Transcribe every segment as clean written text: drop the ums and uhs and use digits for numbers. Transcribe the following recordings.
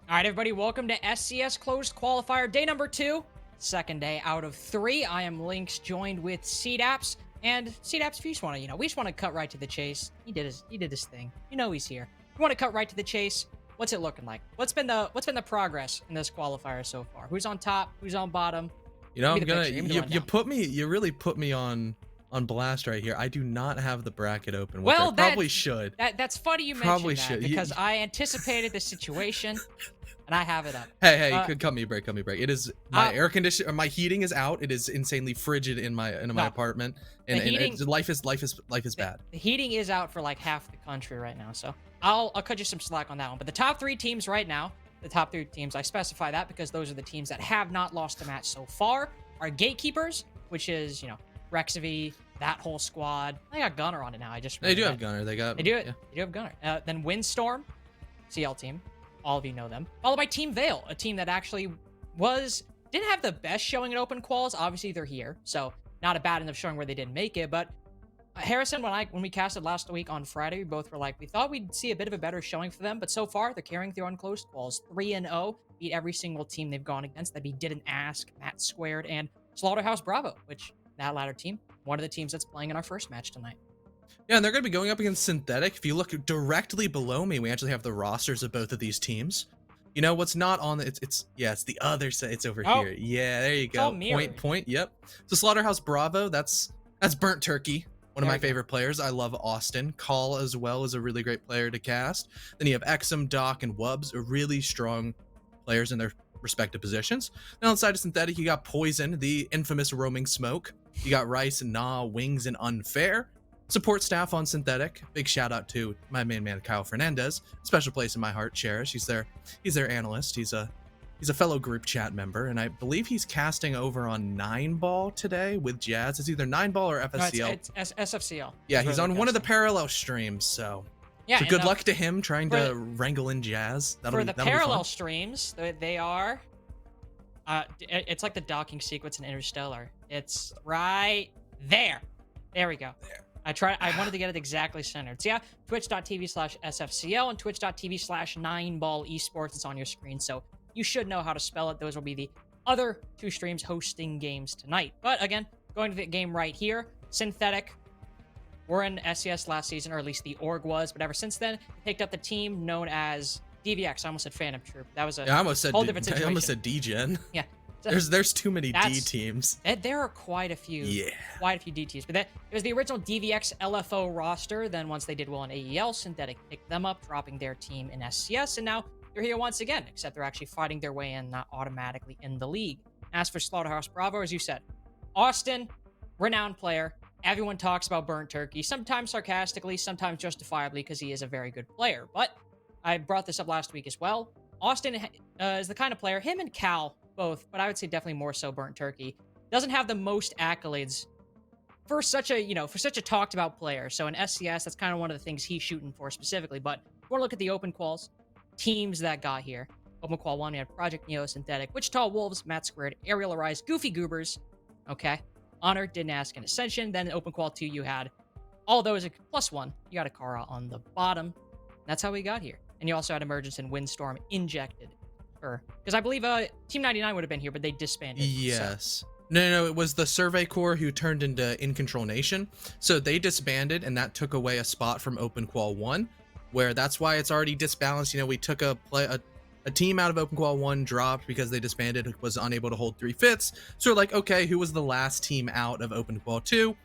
All right, everybody, welcome to SCS Closed Qualifier, day number 2, second day out of 3. I am Lynx, joined with CDAPS. And CDAPS, if you just want to, we just want to cut right to the chase. He did his thing. You know he's here. We want to cut right to the chase. What's it looking like? What's been the progress in this qualifier so far? Who's on top? Who's on bottom? You know, you really put me on blast right here. I do not have the bracket open, which I probably should. That's funny you mentioned that because I anticipated the situation. And I have it up. Hey, you could cut me a break. It is my air conditioner, my heating is out. It is insanely frigid in my apartment, and life is bad. The heating is out for like half the country right now, so I'll cut you some slack on that one. But the top 3 teams right now, I specify that because those are the teams that have not lost a match so far, are Gatekeepers, which is Rexavy, that whole squad. They got Gunner on it now. They do have Gunner. They do have Gunner. Then Windstorm, CL team. All of you know them. Followed by Team Vale, a team that actually didn't have the best showing in open quals. Obviously, they're here, so not a bad enough showing where they didn't make it. But Harrison, when we casted last week on Friday, we both were like, we thought we'd see a bit of a better showing for them. But so far, they're carrying through on closed quals. 3-0, beat every single team they've gone against. That be Didn't Ask, Matt Squared, and Slaughterhouse Bravo, which that latter team, one of the teams that's playing in our first match tonight. Yeah, and they're going to be going up against Synthetic. If you look directly below me, we actually have the rosters of both of these teams. You know what's not on the it's the other side. It's over here. Yeah, there you go. Point. Yep. So Slaughterhouse Bravo, that's Burnt Turkey, one of my favorite players. I love Austin. Call as well is a really great player to cast. Then you have Exum, Doc, and Wubs, are really strong players in their respective positions. Now inside of Synthetic, you got Poison, the infamous Roaming Smoke. You got Rice, Nah, Wings, and Unfair. Support staff on Synthetic. Big shout out to my main man Kyle Fernandez. Special place in my heart, Cherish. He's their analyst. He's a fellow group chat member, and I believe he's casting over on 9-ball today with Jazz. It's either 9-ball or FSCL. No, it's SFCL. Yeah, he's on one of the parallel streams. So good luck to him trying to wrangle in Jazz. For the parallel streams, they are. It's like the docking sequence in Interstellar. It's right there. There we go. There. I wanted to get it exactly centered. So yeah, twitch.tv/SFCL and twitch.tv/9ball esports. It's on your screen, so you should know how to spell it. Those will be the other 2 streams hosting games tonight. But again, going to the game right here, Synthetic. We're in SCS last season, or at least the org was, but ever since then, picked up the team known as DVX. I almost said Phantom Troop. That was a whole different situation. I almost said DGen. Yeah. There's too many D teams. There are quite a few. Yeah. Quite a few D teams. But it was the original DVX LFO roster. Then once they did well in AEL, Synthetic picked them up, dropping their team in SCS, and now they're here once again. Except they're actually fighting their way in, not automatically in the league. As for Slaughterhouse Bravo, as you said, Austin, renowned player. Everyone talks about Burnt Turkey, sometimes sarcastically, sometimes justifiably, because he is a very good player. But I brought this up last week as well. Austin is the kind of player, him and Cal both, but I would say definitely more so Burnt Turkey, doesn't have the most accolades for such a talked about player. So in SCS, that's kind of one of the things he's shooting for specifically. But if you want to look at the open quals, teams that got here. Open qual 1, we had Project Neo, Synthetic, Wichita Wolves, Matt Squared, Aerial Arise, Goofy Goobers. Okay. Honor, Didn't Ask, and Ascension. Then in open qual 2, you had all those +1. You got Akara on the bottom. That's how we got here. And you also had Emergence and Windstorm injected. Because I believe Team 99 would have been here, but they disbanded. Yes. So. No, it was the Survey Corps who turned into In Control Nation. So they disbanded, and that took away a spot from Open Qual 1, where that's why it's already disbalanced. We took a team out of Open Qual 1, dropped because they disbanded, was unable to hold 3/5. So we're like, okay, who was the last team out of Open Qual 2?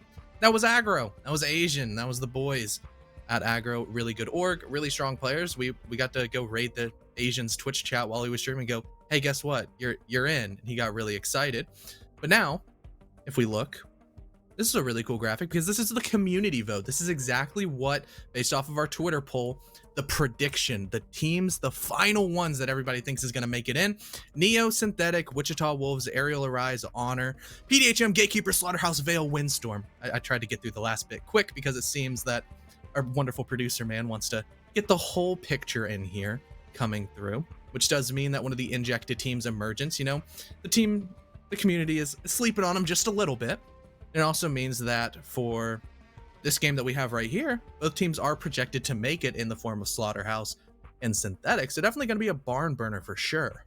That was Aggro. That was Asian. That was the boys at Aggro. Really good org, really strong players. We got to go raid the Asian's Twitch chat while he was streaming and go, hey, guess what? You're in. And he got really excited. But now, if we look, this is a really cool graphic because this is the community vote. This is exactly what, based off of our Twitter poll, the prediction, the teams, the final ones that everybody thinks is going to make it in. Neo, Synthetic, Wichita Wolves, Aerial Arise, Honor, PDHM, Gatekeeper, Slaughterhouse, Vale, Windstorm. I tried to get through the last bit quick because it seems that our wonderful producer man wants to get the whole picture in here coming through, which does mean that one of the injected teams, Emergence, the community is sleeping on them just a little bit. It also means that for this game that we have right here, both teams are projected to make it in the form of Slaughterhouse and Synthetic, so definitely going to be a barn burner for sure.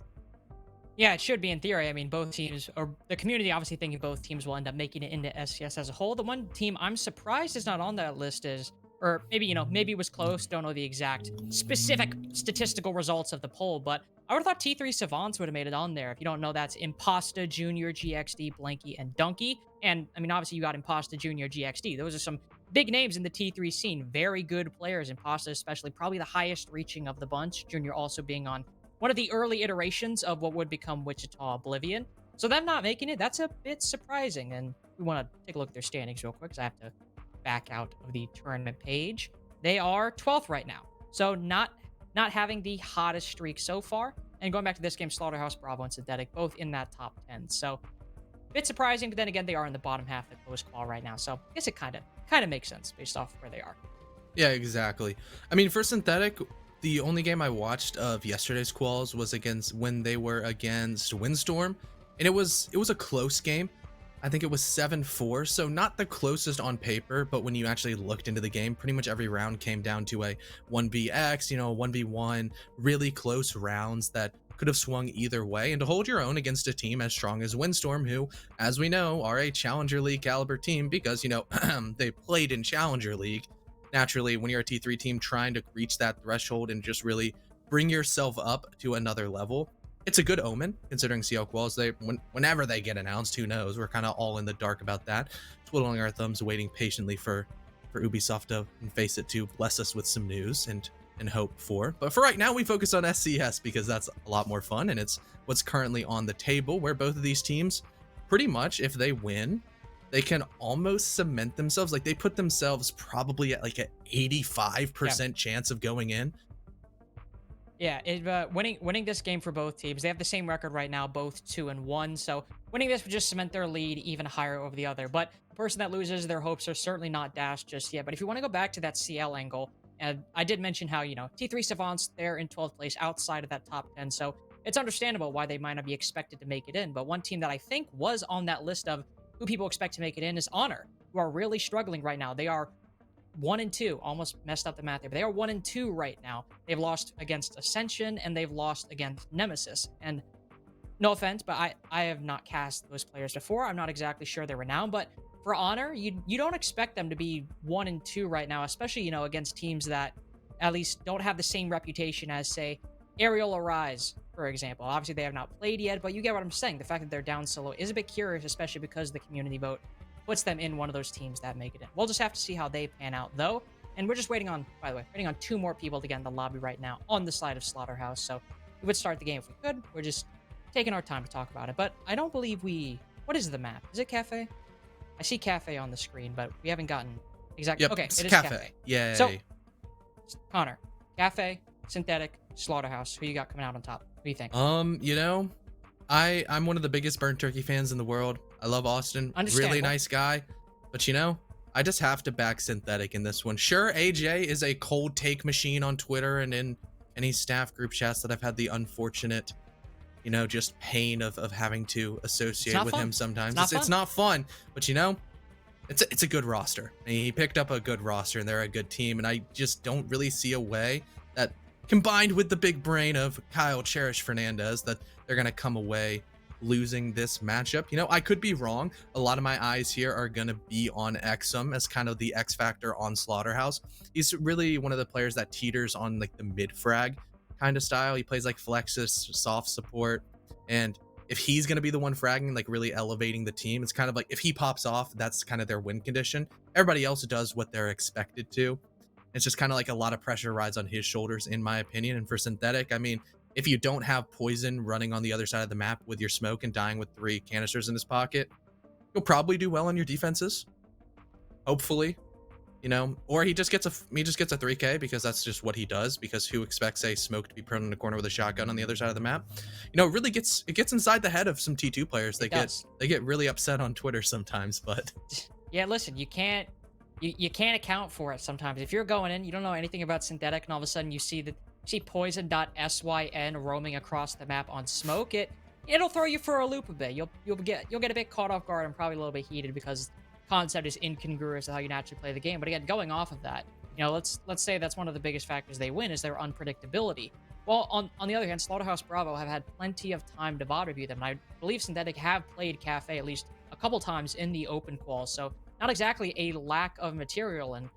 Yeah, it should be in theory. I mean, both teams, or the community obviously thinking both teams will end up making it into SCS as a whole. The one team I'm surprised is not on that list is, or maybe, maybe it was close. Don't know the exact specific statistical results of the poll, but I would have thought T3 Savants would have made it on there. If you don't know, that's Impasta, Junior, GXD, Blanky, and Donkey. And I mean, obviously you got Impasta, Junior, GXD. Those are some big names in the T3 scene. Very good players. Impasta especially, probably the highest reaching of the bunch. Junior also being on one of the early iterations of what would become Wichita Oblivion. So them not making it, that's a bit surprising. And we want to take a look at their standings real quick because I have to back out of the tournament page. They are 12th right now. So not having the hottest streak so far. And going back to this game, Slaughterhouse, Bravo, and Synthetic, both in that top 10. So a bit surprising, but then again, they are in the bottom half of the lowest qual right now. So I guess it kind of makes sense based off where they are. Yeah, exactly. I mean, for Synthetic, the only game I watched of yesterday's quals was when they were against Windstorm, and it was a close game. I think it was 7-4, so not the closest on paper, but when you actually looked into the game, pretty much every round came down to a 1vx, a 1v1, really close rounds that could have swung either way. And to hold your own against a team as strong as Windstorm, who, as we know, are a Challenger League caliber team because, they played in Challenger League. Naturally, when you're a T3 team trying to reach that threshold and just really bring yourself up to another level, it's a good omen considering CL Quals. Whenever they get announced, who knows? We're kind of all in the dark about that, twiddling our thumbs, waiting patiently for Ubisoft to face it to bless us with some news and hope for. But for right now, we focus on SCS because that's a lot more fun, and it's what's currently on the table, where both of these teams, pretty much, if they win, they can almost cement themselves. Like, they put themselves probably at like an 85% chance of going in. Yeah, winning this game for both teams. They have the same record right now, both 2-1. So winning this would just cement their lead even higher over the other. But the person that loses, their hopes are certainly not dashed just yet. But if you want to go back to that CL angle, and I did mention how, T3 Savants, they're in 12th place outside of that top 10. So it's understandable why they might not be expected to make it in. But one team that I think was on that list of who people expect to make it in is Honor, who are really struggling right now. They are 1-2, almost messed up the math there, but they are 1-2 right now. They've lost against Ascension and they've lost against Nemesis. And no offense, but I have not cast those players before. I'm not exactly sure they're renowned, but for Honor, you don't expect them to be 1-2 right now, especially, against teams that at least don't have the same reputation as, say, Aerial Arise, for example. Obviously, they have not played yet, but you get what I'm saying. The fact that they're down so low is a bit curious, especially because the community vote puts them in one of those teams that make it in. We'll just have to see how they pan out, though. And we're just waiting on, by the way, two more people to get in the lobby right now on the side of Slaughterhouse. So we would start the game if we could. We're just taking our time to talk about it. But I don't believe what is the map? Is it Cafe? I see Cafe on the screen, but we haven't gotten exactly. Yep, okay, it's it is Cafe. Yay. So, Connor, Cafe, Synthetic, Slaughterhouse. Who you got coming out on top? What do you think? I'm one of the biggest Burnt Turkey fans in the world. I love Austin. Really nice guy. But I just have to back Synthetic in this one. Sure, AJ is a cold take machine on Twitter and in any staff group chats that I've had the unfortunate, just pain of having to associate with him sometimes. It's not fun, but it's a good roster. He picked up a good roster and they're a good team. And I just don't really see a way that, combined with the big brain of Kyle Cherish Fernandez, that they're going to come away losing this matchup. I could be wrong. A lot of my eyes here are going to be on Exum as kind of the X factor on Slaughterhouse. He's really one of the players that teeters on like the mid frag kind of style. He plays like Flexus, soft support. And if he's going to be the one fragging, like really elevating the team, it's kind of like if he pops off, that's kind of their win condition. Everybody else does what they're expected to. It's just kind of like a lot of pressure rides on his shoulders, in my opinion. And for Synthetic, I mean, if you don't have Poison running on the other side of the map with your smoke and dying with 3 canisters in his pocket, you'll probably do well on your defenses. Hopefully, or he just gets a 3K because that's just what he does, because who expects a smoke to be prone in the corner with a shotgun on the other side of the map? It really gets inside the head of some T2 players. They get really upset on Twitter sometimes, but yeah, listen, you can't account for it sometimes. If you're going in, you don't know anything about Synthetic, and all of a sudden you see Poison.syn roaming across the map on smoke, it'll throw you for a loop a bit. You'll get a bit caught off guard and probably a little bit heated because concept is incongruous to how you naturally play the game. But again, going off of that, let's say that's one of the biggest factors they win is their unpredictability. Well, on the other hand, Slaughterhouse Bravo have had plenty of time to VOD review them, and I believe Synthetic have played Cafe at least a couple times in the open qual, so not exactly a lack of material. And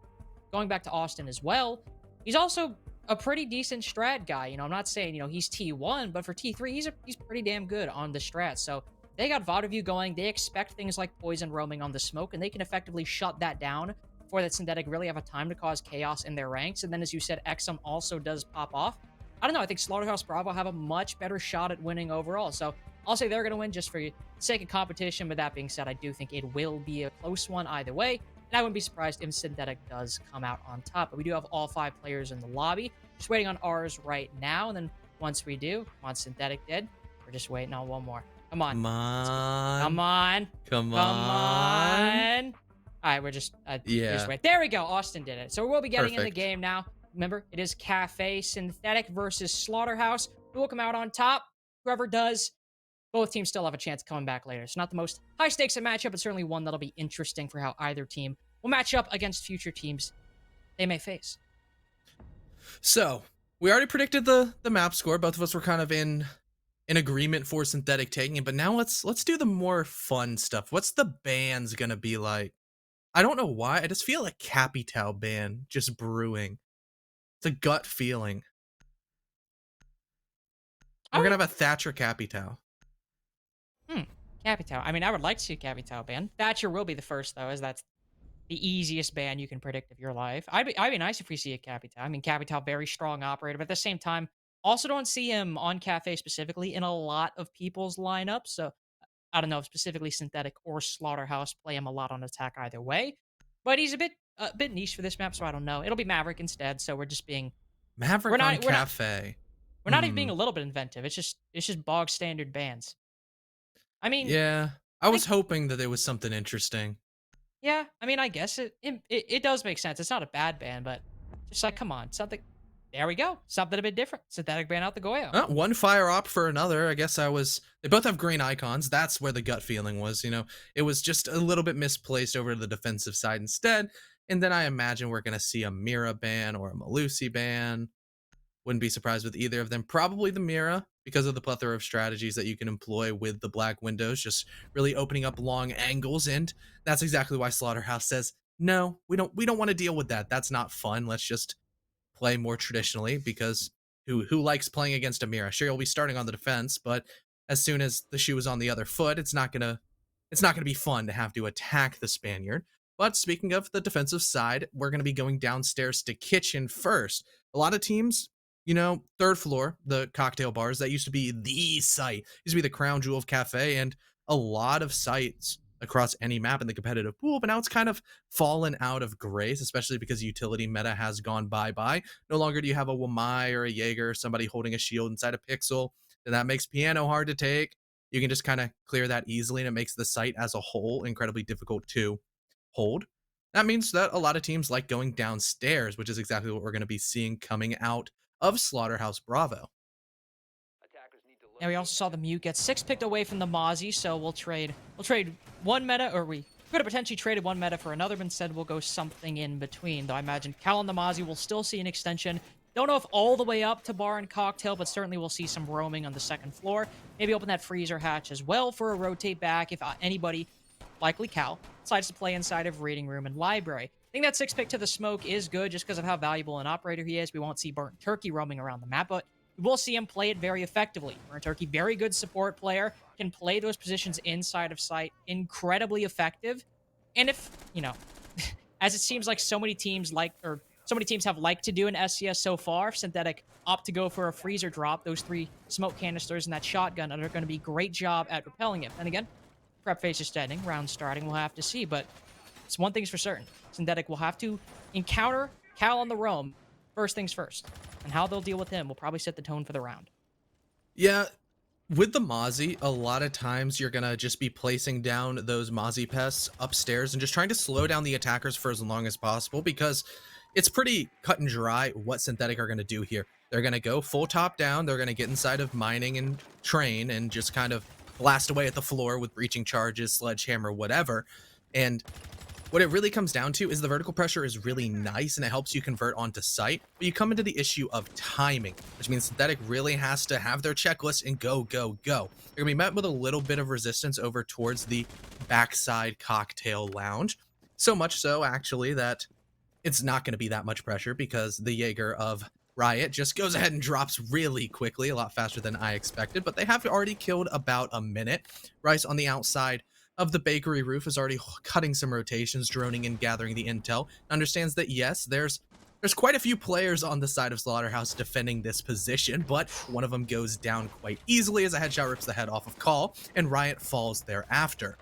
going back to Austin as well, he's also a pretty decent strat guy. I'm not saying, he's T1, but for T3, he's pretty damn good on the strat. So they got VOD review going. They expect things like poison roaming on the smoke, and they can effectively shut that down before that Synthetic really have a time to cause chaos in their ranks. And then, as you said, Exum also does pop off. I don't know. I think Slaughterhouse Bravo have a much better shot at winning overall. So I'll say they're going to win just for the sake of competition. But that being said, I do think it will be a close one either way. And I wouldn't be surprised if Synthetic does come out on top. But we do have all 5 players in the lobby. Just waiting on ours right now. And then once we do, come on, Synthetic did. We're just waiting on one more. Come on. Come on. Come on. Come on. All right, we're just wait. There we go. Austin did it. So we'll be getting in the game now. Remember, it is Cafe Synthetic versus Slaughterhouse. Who will come out on top? Whoever does, both teams still have a chance coming back later. It's not the most high stakes of matchup, but certainly one that'll be interesting for how either team will match up against future teams they may face. So we already predicted the map score. Both of us were kind of in agreement for Synthetic taking it, but now let's do the more fun stuff. What's the bands gonna be like? I don't know why. I just feel like Capital ban just brewing. It's a gut feeling. We're gonna have a Thatcher Capital. Capital. I mean, I would like to see a Capital ban. Thatcher will be the first, though, as that's the easiest ban you can predict of your life. I'd be nice if we see a Capital. I mean, Capital, very strong operator, but at the same time, also don't see him on Cafe specifically in a lot of people's lineups. So I don't know if specifically Synthetic or Slaughterhouse play him a lot on attack either way. But he's a bit niche for this map, so I don't know. It'll be Maverick instead, so we're just being Maverick on Cafe. We're not even being a little bit inventive. It's just bog standard bans. I mean, yeah, I was hoping that there was something interesting. Yeah, I mean, I guess it does make sense. It's not a bad ban, but just like, come on, something. There we go. Something a bit different. Synthetic ban out the Goyo. One fire op for another. I guess they both have green icons. That's where the gut feeling was. It was just a little bit misplaced over to the defensive side instead. And then I imagine we're going to see a Mira ban or a Malusi ban. Wouldn't be surprised with either of them. Probably the Mira, because of the plethora of strategies that you can employ with the black windows, just really opening up long angles. And that's exactly why Slaughterhouse says, no, we don't want to deal with that. That's not fun. Let's just play more traditionally, because who likes playing against a Mira? Sure, you'll be starting on the defense, but as soon as the shoe is on the other foot, it's not gonna be fun to have to attack the Spaniard. But speaking of the defensive side, we're gonna be going downstairs to kitchen first. A lot of teams, third floor, the cocktail bars, that used to be the site, used to be the crown jewel of Cafe, and a lot of sites across any map in the competitive pool, but now it's kind of fallen out of grace, especially because utility meta has gone bye-bye. No longer do you have a Wamai or a Jaeger, somebody holding a shield inside a pixel, and that makes piano hard to take. You can just kind of clear that easily, and it makes the site as a whole incredibly difficult to hold. That means that a lot of teams like going downstairs, which is exactly what we're going to be seeing coming out of Slaughterhouse Bravo. And we also saw the Mute get 6 picked away from the Mozzie, so we'll trade one meta, or we could have potentially traded one meta for another, but instead we'll go something in between. Though I imagine Cal and the Mozzie will still see an extension. Don't know if all the way up to bar and cocktail, but certainly we'll see some roaming on the second floor. Maybe open that freezer hatch as well for a rotate back if anybody, likely Cal, decides to play inside of reading room and library. I think that 6 pick to the smoke is good just because of how valuable an operator he is. We won't see Burnt Turkey roaming around the map, but we'll see him play it very effectively. Burnt Turkey, very good support player, can play those positions inside of sight, incredibly effective. And if, as it seems like so many teams have liked to do in SCS so far, Synthetic opt to go for a freezer drop, those 3 smoke canisters and that shotgun are going to be a great job at repelling it. And again, prep phase is standing, round starting, we'll have to see, but it's one thing's for certain. Synthetic will have to encounter Cal on the roam first things first. And how they'll deal with him will probably set the tone for the round. Yeah, with the Mozzie, a lot of times you're gonna just be placing down those Mozzie pests upstairs and just trying to slow down the attackers for as long as possible, because it's pretty cut and dry what Synthetic are gonna do here. They're gonna go full top down, they're gonna get inside of mining and train and just kind of blast away at the floor with breaching charges, sledgehammer, whatever. And What it really comes down to is the vertical pressure is really nice and it helps you convert onto site, but you come into the issue of timing, which means Synthetic really has to have their checklist and go, go, go. They're gonna be met with a little bit of resistance over towards the backside cocktail lounge. So much so, actually, that it's not going to be that much pressure because the Jaeger of Riot just goes ahead and drops really quickly, a lot faster than I expected, but they have already killed about a minute. Rice on the outside of the bakery roof is already cutting some rotations, droning and gathering the intel, understands that yes, there's quite a few players on the side of Slaughterhouse defending this position, but one of them goes down quite easily as a headshot rips the head off of Call, and Riot falls thereafter.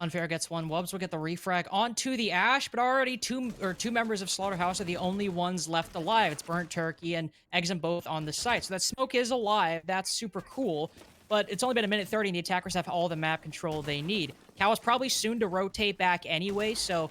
Unfair gets one. Wubs will get the refrag onto the Ash, but already two members of Slaughterhouse are the only ones left alive. It's Burnt Turkey and Exum both on the site. So that Smoke is alive. That's super cool. But it's only been a minute 30, and the attackers have all the map control they need. Cal is probably soon to rotate back anyway, so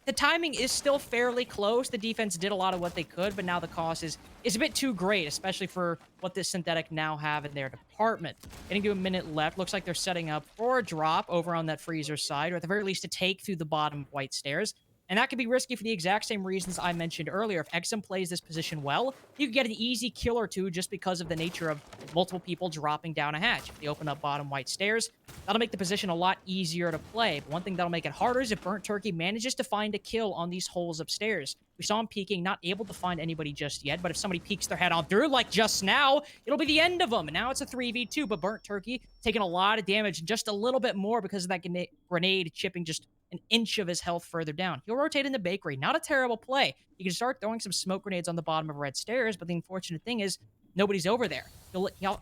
the timing is still fairly close. The defense did a lot of what they could, but now the cost is a bit too great, especially for what this Synthetic now have in their department. Getting to a minute left. Looks like they're setting up for a drop over on that freezer side, or at the very least a take through the bottom white stairs. And that could be risky for the exact same reasons I mentioned earlier. If Exum plays this position well, you could get an easy kill or two just because of the nature of multiple people dropping down a hatch. If they open up bottom white stairs, that'll make the position a lot easier to play. But one thing that'll make it harder is if Burnt Turkey manages to find a kill on these holes upstairs. We saw him peeking, not able to find anybody just yet, but if somebody peeks their head on through, like just now, it'll be the end of them. And now it's a 3v2, but Burnt Turkey taking a lot of damage, just a little bit more because of that grenade chipping just an inch of his health further down. He'll rotate in the bakery. Not a terrible play. He can start throwing some smoke grenades on the bottom of red stairs, but the unfortunate thing is nobody's over there. He'll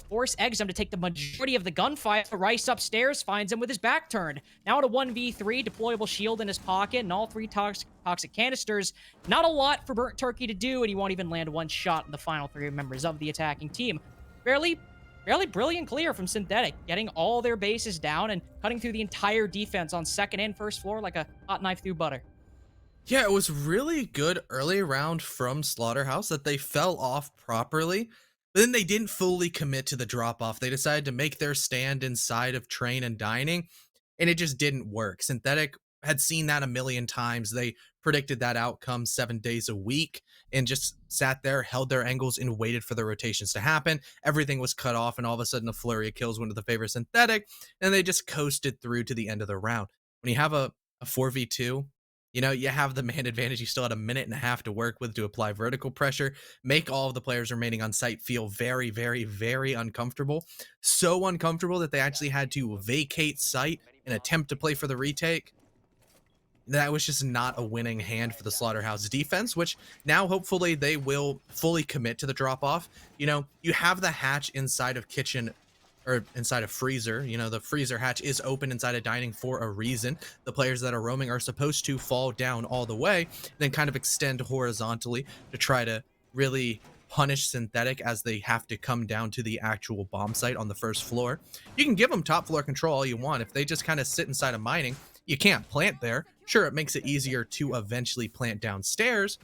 force Exum to take the majority of the gunfight. Rice upstairs finds him with his back turned. Now at a 1v3, deployable shield in his pocket, and all three toxic canisters. Not a lot for Burnt Turkey to do, and he won't even land one shot in the final three members of the attacking team. Fairly brilliant clear from Synthetic, getting all their bases down and cutting through the entire defense on second and first floor like a hot knife through butter. Yeah, it was really good early round from Slaughterhouse that they fell off properly, but then they didn't fully commit to the drop-off. They decided to make their stand inside of Train and Dining, and it just didn't work. Synthetic had seen that a million times. They predicted that outcome 7 days a week and just sat there, held their angles, and waited for the rotations to happen. Everything was cut off, and all of a sudden a flurry of kills went to the favor of Synthetic, and they just coasted through to the end of the round. When you have a 4v2, you know, you have the man advantage. You still had a minute and a half to work with to apply vertical pressure, make all of the players remaining on site feel very, very, very uncomfortable. So uncomfortable that they actually had to vacate site and attempt to play for the retake. That was just not a winning hand for the Slaughterhouse defense, which now hopefully they will fully commit to the drop-off. You know, you have the hatch inside of kitchen or inside a freezer. You know, the freezer hatch is open inside a dining for a reason. The players that are roaming are supposed to fall down all the way, then kind of extend horizontally to try to really punish Synthetic as they have to come down to the actual bomb site on the first floor. You can give them top floor control all you want. If they just kind of sit inside of mining, you can't plant there. Sure, it makes it easier to eventually plant downstairs,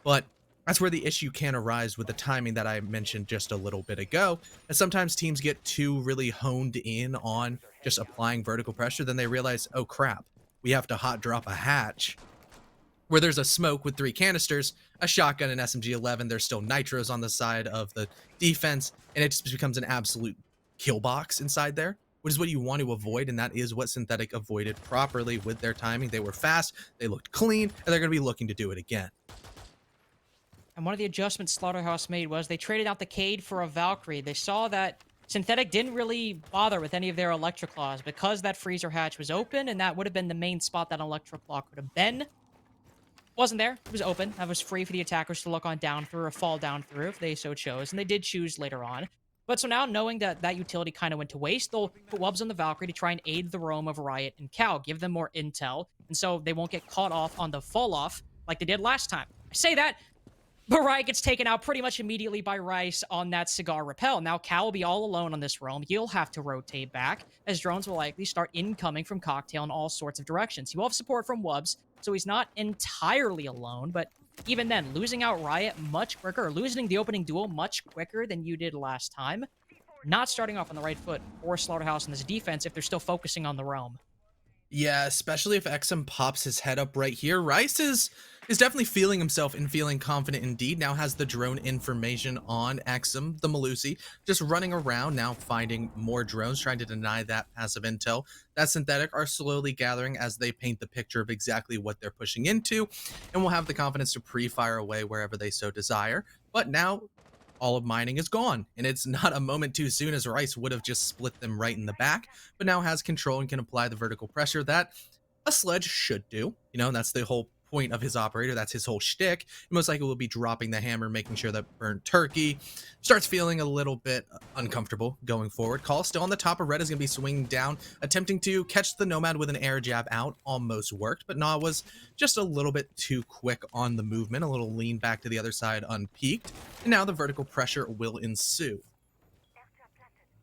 but that's where the issue can arise with the timing that I mentioned just a little bit ago. And sometimes teams get too really honed in on just applying vertical pressure, then they realize, oh crap, we have to hot drop a hatch where there's a smoke with 3 canisters, a shotgun, and SMG-11. There's still nitros on the side of the defense, and it just becomes an absolute kill box inside there, which is what you want to avoid, and that is what Synthetic avoided properly with their timing. They were fast, they looked clean, and they're going to be looking to do it again. And one of the adjustments Slaughterhouse made was they traded out the Cade for a Valkyrie. They saw that Synthetic didn't really bother with any of their Electroclaws because that freezer hatch was open, and that would have been the main spot that Electroclaw could have been. Wasn't there. It was open. That was free for the attackers to look on down through or fall down through if they so chose, and they did choose later on. But so now, knowing that that utility kind of went to waste, they'll put Wubs on the Valkyrie to try and aid the roam of Riot and Cal, give them more intel, and so they won't get caught off on the fall-off like they did last time. I say that, but Riot gets taken out pretty much immediately by Rice on that Cigar Rappel. Now Cal will be all alone on this roam. He'll have to rotate back, as drones will likely start incoming from Cocktail in all sorts of directions. He will have support from Wubs, so he's not entirely alone, but even then, losing out Riot much quicker, or losing the opening duel much quicker than you did last time, not starting off on the right foot for Slaughterhouse and this defense if they're still focusing on the roam. Yeah, especially if Exum pops his head up right here. Rice is definitely feeling himself and feeling confident indeed. Now has the drone information on Exum, the Malusi, just running around now finding more drones, trying to deny that passive intel. That Synthetic are slowly gathering as they paint the picture of exactly what they're pushing into, and will have the confidence to pre-fire away wherever they so desire. But now all of mining is gone, and it's not a moment too soon, as Rice would have just split them right in the back, but now has control and can apply the vertical pressure that a sledge should do. You know, that's the whole point of his operator. That's his whole shtick. Most likely will be dropping the hammer, making sure that Burnt Turkey starts feeling a little bit uncomfortable going forward. Call still on the top of red is going to be swinging down, attempting to catch the Nomad with an air jab out. Almost worked, but Nah was just a little bit too quick on the movement, a little lean back to the other side unpeaked, and now the vertical pressure will ensue.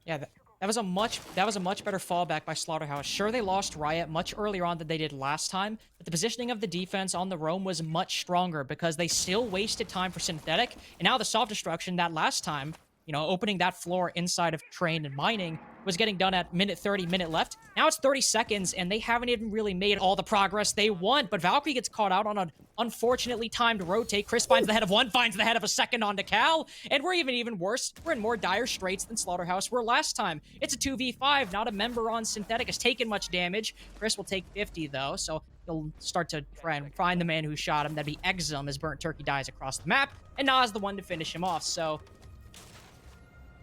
Yeah, that was a much better fallback by Slaughterhouse. Sure, they lost Riot much earlier on than they did last time, but the positioning of the defense on the roam was much stronger because they still wasted time for Synthetic, and now the soft destruction that last time, opening that floor inside of Train and Mining was getting done at minute 30, minute left. Now it's 30 seconds, and they haven't even really made all the progress they want, but Valkyrie gets caught out on an unfortunately timed rotate. Chris finds the head of one, finds the head of a second onto Cal, and we're even worse. We're in more dire straits than Slaughterhouse were last time. It's a 2v5, not a member on Synthetic has taken much damage. Chris will take 50, though, so he'll start to try and find the man who shot him. That'd be Exum as Burnt Turkey dies across the map, and Nas the one to finish him off, so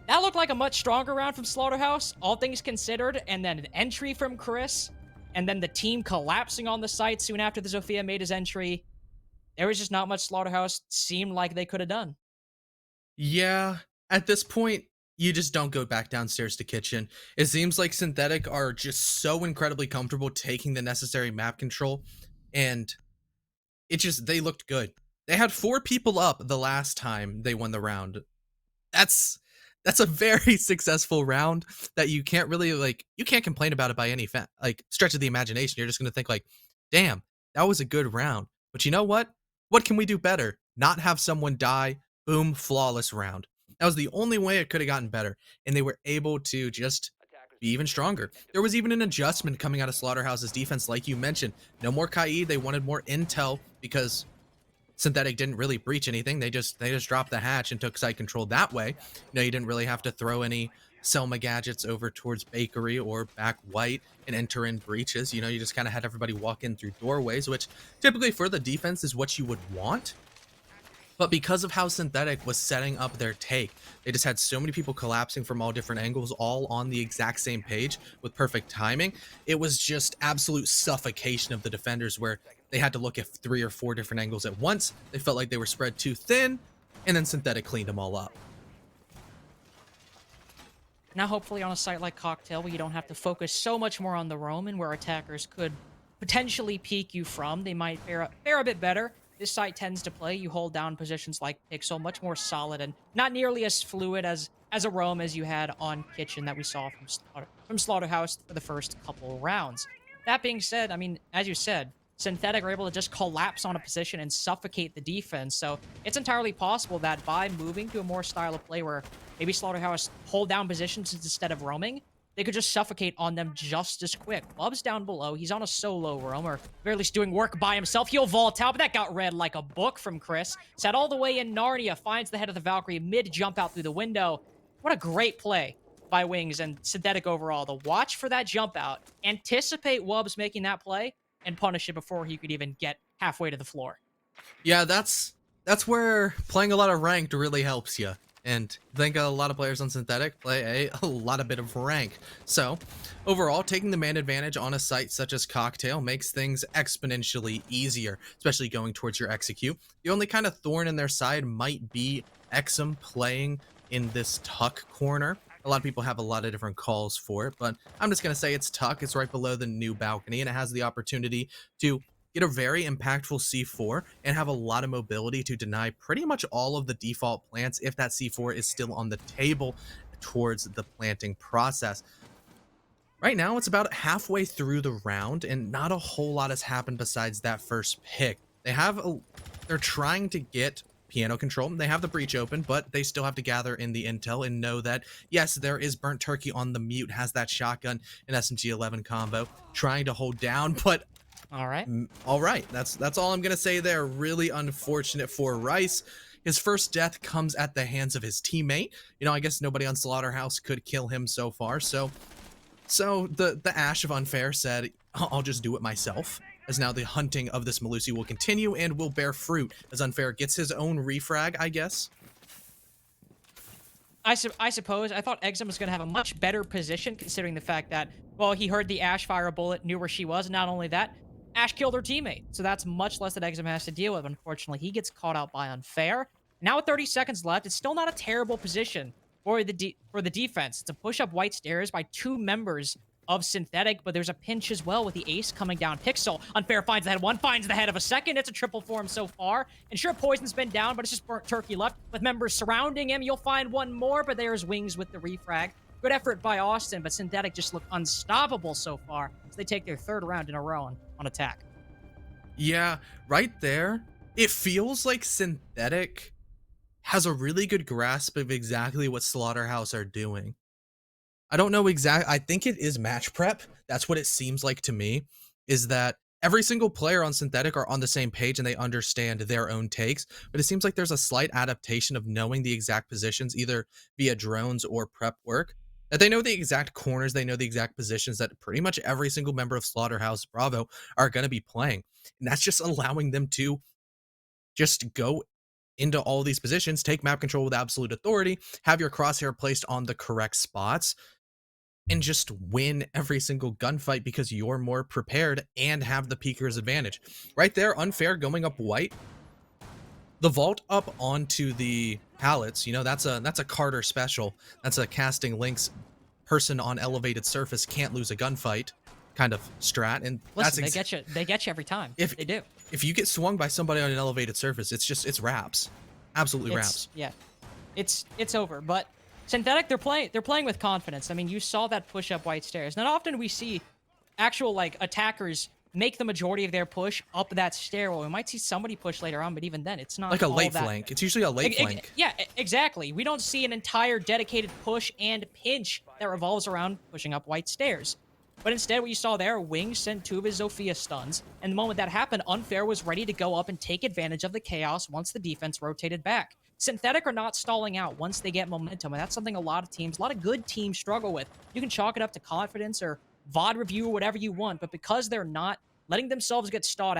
that looked like a much stronger round from Slaughterhouse, all things considered, and then an entry from Chris, and then the team collapsing on the site soon after the Zofia made his entry. There was just not much Slaughterhouse seemed like they could have done. Yeah, at this point, you just don't go back downstairs to kitchen. It seems like Synthetic are just so incredibly comfortable taking the necessary map control, and they looked good. They had 4 people up the last time they won the round. That's a very successful round that you can't really you can't complain about it by any stretch of the imagination. You're just going to think like, damn, that was a good round. But you know what? What can we do better? Not have someone die. Boom, flawless round. That was the only way it could have gotten better, and they were able to just be even stronger. There was even an adjustment coming out of Slaughterhouse's defense, like you mentioned. No more Kai. They wanted more intel because Synthetic didn't really breach anything. They just dropped the hatch and took site control that way. You didn't really have to throw any Selma gadgets over towards Bakery or back white and enter in breaches. You just kind of had everybody walk in through doorways, which typically for the defense is what you would want. But because of how Synthetic was setting up their take, they just had so many people collapsing from all different angles, all on the exact same page with perfect timing. It was just absolute suffocation of the defenders where they had to look at 3 or 4 different angles at once. They felt like they were spread too thin, and then Synthetic cleaned them all up. Now, hopefully on a site like Cocktail, where you don't have to focus so much more on the roam and where attackers could potentially peek you from, they might fare a bit better. This site tends to play. You hold down positions like Pixel, much more solid and not nearly as fluid as a roam as you had on Kitchen that we saw from Slaughterhouse for the first couple rounds. That being said, I mean, as you said, Synthetic are able to just collapse on a position and suffocate the defense. So it's entirely possible that by moving to a more style of play where maybe Slaughterhouse hold down positions instead of roaming, they could just suffocate on them just as quick. Bub's down below. He's on a solo roam, or very least doing work by himself. He'll vault out, but that got read like a book from Chris. Sat all the way in Narnia, finds the head of the Valkyrie mid-jump out through the window. What a great play by Wings and Synthetic overall. The watch for that jump out, anticipate Wubbs making that play, and punish it before he could even get halfway to the floor. Yeah, that's where playing a lot of ranked really helps you. And I think a lot of players on Synthetic play a lot of bit of rank. So, overall, taking the man advantage on a site such as Cocktail makes things exponentially easier, especially going towards your execute. The only kind of thorn in their side might be Exum playing in this tuck corner. A lot of people have a lot of different calls for it, but I'm just going to say it's tuck. It's right below the new balcony, and it has the opportunity to get a very impactful C4 and have a lot of mobility to deny pretty much all of the default plants if that C4 is still on the table towards the planting process. Right now, it's about halfway through the round, and not a whole lot has happened besides that first pick. They're trying to get piano control. They have the breach open, but they still have to gather in the intel and know that, yes, there is Burnt Turkey on the mute, has that shotgun and SMG-11 combo, trying to hold down, but All right. all right. That's all I'm going to say there. Really unfortunate for Rice. His first death comes at the hands of his teammate. You know, I guess nobody on Slaughterhouse could kill him so far, so the Ash of Unfair said, I'll just do it myself, as now the hunting of this Melusi will continue and will bear fruit, as Unfair gets his own refrag, I guess. I suppose. I thought Exum was going to have a much better position, considering the fact that, well, he heard the Ash fire a bullet, knew where she was, and not only that, Ash killed her teammate. So that's much less that Exum has to deal with. Unfortunately, he gets caught out by Unfair. Now with 30 seconds left, it's still not a terrible position for the defense. It's a push up white stairs by 2 members of Synthetic, but there's a pinch as well with the ace coming down. Pixel, Unfair finds the head of one, finds the head of a second. It's a triple for him so far. And sure, Poison's been down, but it's just Burnt Turkey left. With members surrounding him, you'll find one more, but there's Wings with the refrag. Good effort by Austin, but Synthetic just look unstoppable so far as they take their 3rd round in a row on attack. Yeah, right there, it feels like Synthetic has a really good grasp of exactly what Slaughterhouse are doing. I don't know I think it is match prep. That's what it seems like to me, is that every single player on Synthetic are on the same page and they understand their own takes, but it seems like there's a slight adaptation of knowing the exact positions, either via drones or prep work, that they know the exact corners, they know the exact positions that pretty much every single member of Slaughterhouse Bravo are going to be playing. And that's just allowing them to just go into all these positions, take map control with absolute authority, have your crosshair placed on the correct spots, and just win every single gunfight because you're more prepared and have the peeker's advantage. Right there, Unfair going up white. The vault up onto the pallets, you know, that's a Carter special. That's a casting links person on elevated surface can't lose a gunfight kind of strat. And listen, they get you every time. They do. If you get swung by somebody on an elevated surface, it's wraps. Absolutely wraps. Yeah. It's over. But Synthetic, they're playing with confidence. I mean, you saw that push up white stairs. Not often we see actual like attackers make the majority of their push up that stairwell. We might see somebody push later on, but even then, it's not like a late flank. It's usually a late flank. Yeah, exactly. We don't see an entire dedicated push and pinch that revolves around pushing up white stairs. But instead, what you saw there, Wings sent 2 of his Zofia stuns, and the moment that happened, Unfair was ready to go up and take advantage of the chaos once the defense rotated back. Synthetic are not stalling out once they get momentum, and that's something a lot of good teams struggle with. You can chalk it up to confidence or VOD review or whatever you want, but because they're not letting themselves get stalled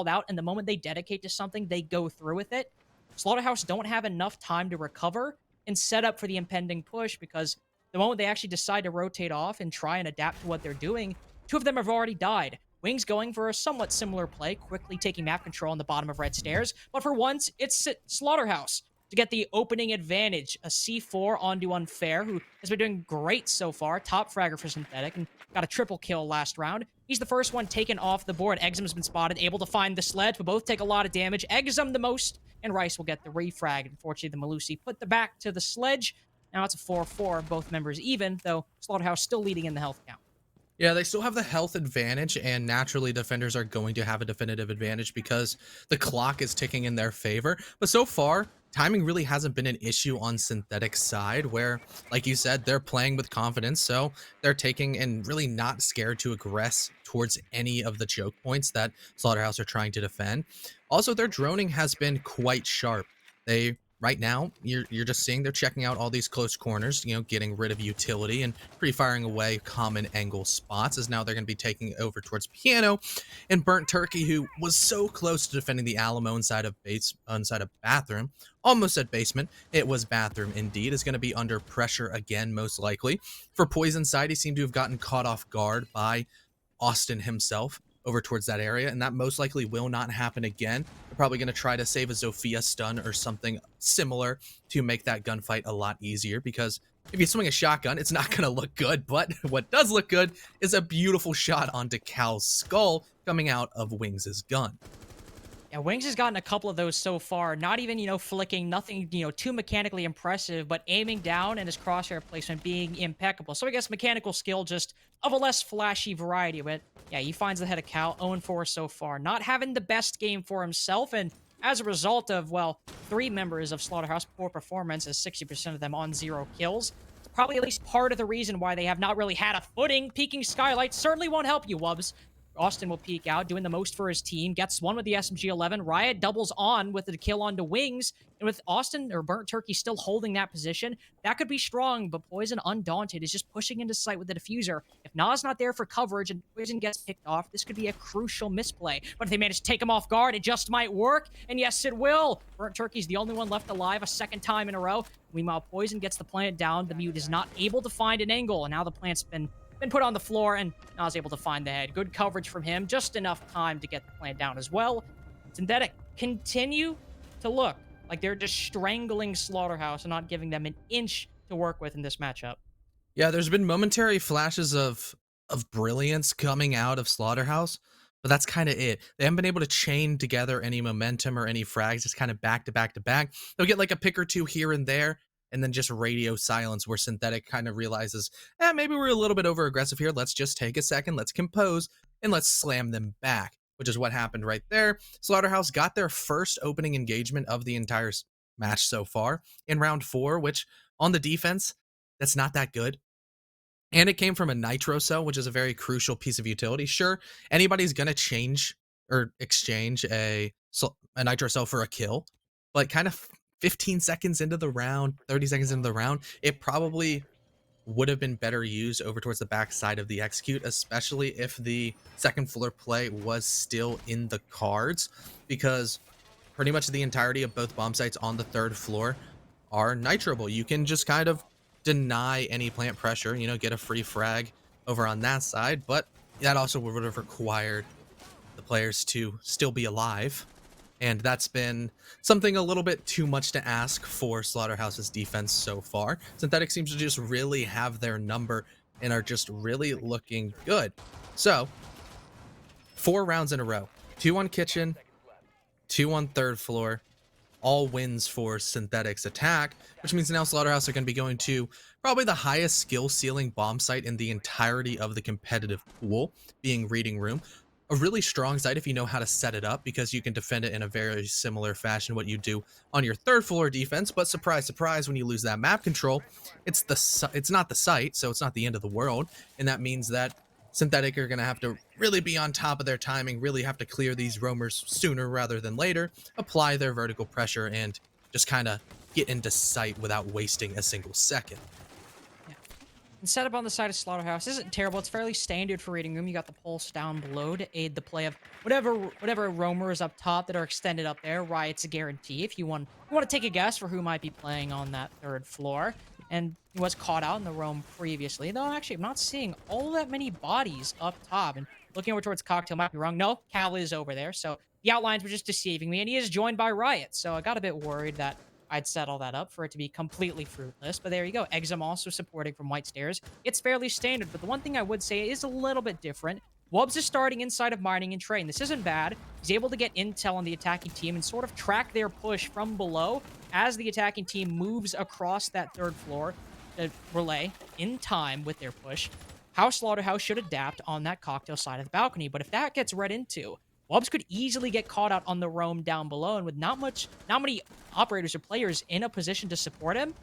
out, and the moment they dedicate to something, they go through with it, Slaughterhouse don't have enough time to recover and set up for the impending push, because the moment they actually decide to rotate off and try and adapt to what they're doing, 2 of them have already died. Wings going for a somewhat similar play, quickly taking map control on the bottom of red stairs, but for once, it's Slaughterhouse to get the opening advantage. A C4 onto Unfair, who has been doing great so far, top fragger for Synthetic, and got a triple kill last round. He's the first one taken off the board. Exum's been spotted, able to find the sledge, but both take a lot of damage. Exum the most, and Rice will get the refrag. Unfortunately, the Melusi put the back to the sledge. Now it's a 4-4, both members even, though Slaughterhouse still leading in the health count. Yeah, they still have the health advantage, and naturally defenders are going to have a definitive advantage because the clock is ticking in their favor. But so far, timing really hasn't been an issue on Synthetic's side, where, like you said, they're playing with confidence, so they're taking and really not scared to aggress towards any of the choke points that Slaughterhouse are trying to defend. Also, their droning has been quite sharp. They right now, you're just seeing they're checking out all these close corners, you know, getting rid of utility and pre-firing away common angle spots, as now they're going to be taking over towards Piano. And Burnt Turkey, who was so close to defending the Alamo inside of bathroom, almost at basement, it was bathroom indeed, is going to be under pressure again, most likely. For Poison side, he seemed to have gotten caught off guard by Austin himself over towards that area, and that most likely will not happen again. They're probably going to try to save a Zofia stun or something similar to make that gunfight a lot easier, because if you swing a shotgun, it's not going to look good, but what does look good is a beautiful shot onto Cal's skull coming out of Wings' gun. Yeah, Wings has gotten a couple of those so far. Not even, flicking, nothing, too mechanically impressive, but aiming down and his crosshair placement being impeccable. So I guess mechanical skill just of a less flashy variety. But yeah, he finds the head of Cal, 0-4 so far. Not having the best game for himself, and as a result of, well, 3 members of Slaughterhouse poor performance, as 60% of them on 0 kills. It's probably at least part of the reason why they have not really had a footing. Peeking Skylight certainly won't help you, Wubs. Austin will peek out, doing the most for his team, gets one with the SMG-11. Riot doubles on with the kill onto Wings, and with Austin or Burnt Turkey still holding that position, that could be strong, but Poison, undaunted, is just pushing into sight with the diffuser. If Na's not there for coverage and Poison gets picked off, this could be a crucial misplay. But if they manage to take him off guard, it just might work, and yes, it will. Burnt Turkey's the only one left alive a second time in a row. Meanwhile, Poison gets the plant down. The Mute is not able to find an angle, and now the plant's been put on the floor, and Na's able to find the head. Good coverage from him, just enough time to get the plant down as well. Synthetic continue to look like they're just strangling Slaughterhouse and not giving them an inch to work with in this matchup. Yeah, there's been momentary flashes of brilliance coming out of Slaughterhouse, but that's kind of it. They haven't been able to chain together any momentum or any frags, just kind of back to back to back. They'll get like a pick or two here and there, and then just radio silence where Synthetic kind of realizes, maybe we're a little bit over aggressive here. Let's just take a second, let's compose, and let's slam them back, which is what happened right there. Slaughterhouse got their first opening engagement of the entire match so far in round 4, which on the defense, that's not that good. And it came from a nitro cell, which is a very crucial piece of utility. Sure, anybody's going to change or exchange a nitro cell for a kill, but kind of 15 seconds into the round, 30 seconds into the round, it probably would have been better used over towards the back side of the execute, especially if the second floor play was still in the cards, because pretty much the entirety of both bomb sites on the 3rd floor are nitroable. You can just kind of deny any plant pressure, get a free frag over on that side, but that also would have required the players to still be alive. And that's been something a little bit too much to ask for Slaughterhouse's defense so far. Synthetic seems to just really have their number and are just really looking good. So, 4 rounds in a row. 2 on Kitchen, 2 on 3rd floor. All wins for Synthetic's attack, which means now Slaughterhouse are going to be going to probably the highest skill ceiling bomb site in the entirety of the competitive pool, being Reading Room. A really strong site if you know how to set it up, because you can defend it in a very similar fashion what you do on your 3rd floor defense. But surprise, surprise, when you lose that map control, it's not the site, so it's not the end of the world. And that means that Synthetic are going to have to really be on top of their timing, really have to clear these roamers sooner rather than later, apply their vertical pressure, and just kind of get into sight without wasting a single second. And setup on the side of Slaughterhouse isn't terrible. It's fairly standard for Reading Room. You got the pulse down below to aid the play of whatever roamers up top that are extended up there. Riot's a guarantee. If you want to take a guess for who might be playing on that 3rd floor, and he was caught out in the roam previously. Though actually, I'm not seeing all that many bodies up top. And looking over towards Cocktail, might be wrong. No, Cal is over there. So the outlines were just deceiving me, and he is joined by Riot. So I got a bit worried that I'd set all that up for it to be completely fruitless, but there you go. Exum also supporting from White Stairs. It's fairly standard, but the one thing I would say is a little bit different. Wubs is starting inside of Mining and Train. This isn't bad. He's able to get intel on the attacking team and sort of track their push from below as the attacking team moves across that 3rd floor to relay in time with their push. How Slaughterhouse should adapt on that Cocktail side of the balcony, but if that gets read into, Wubs could easily get caught out on the roam down below, and with not many operators or players in a position to support him,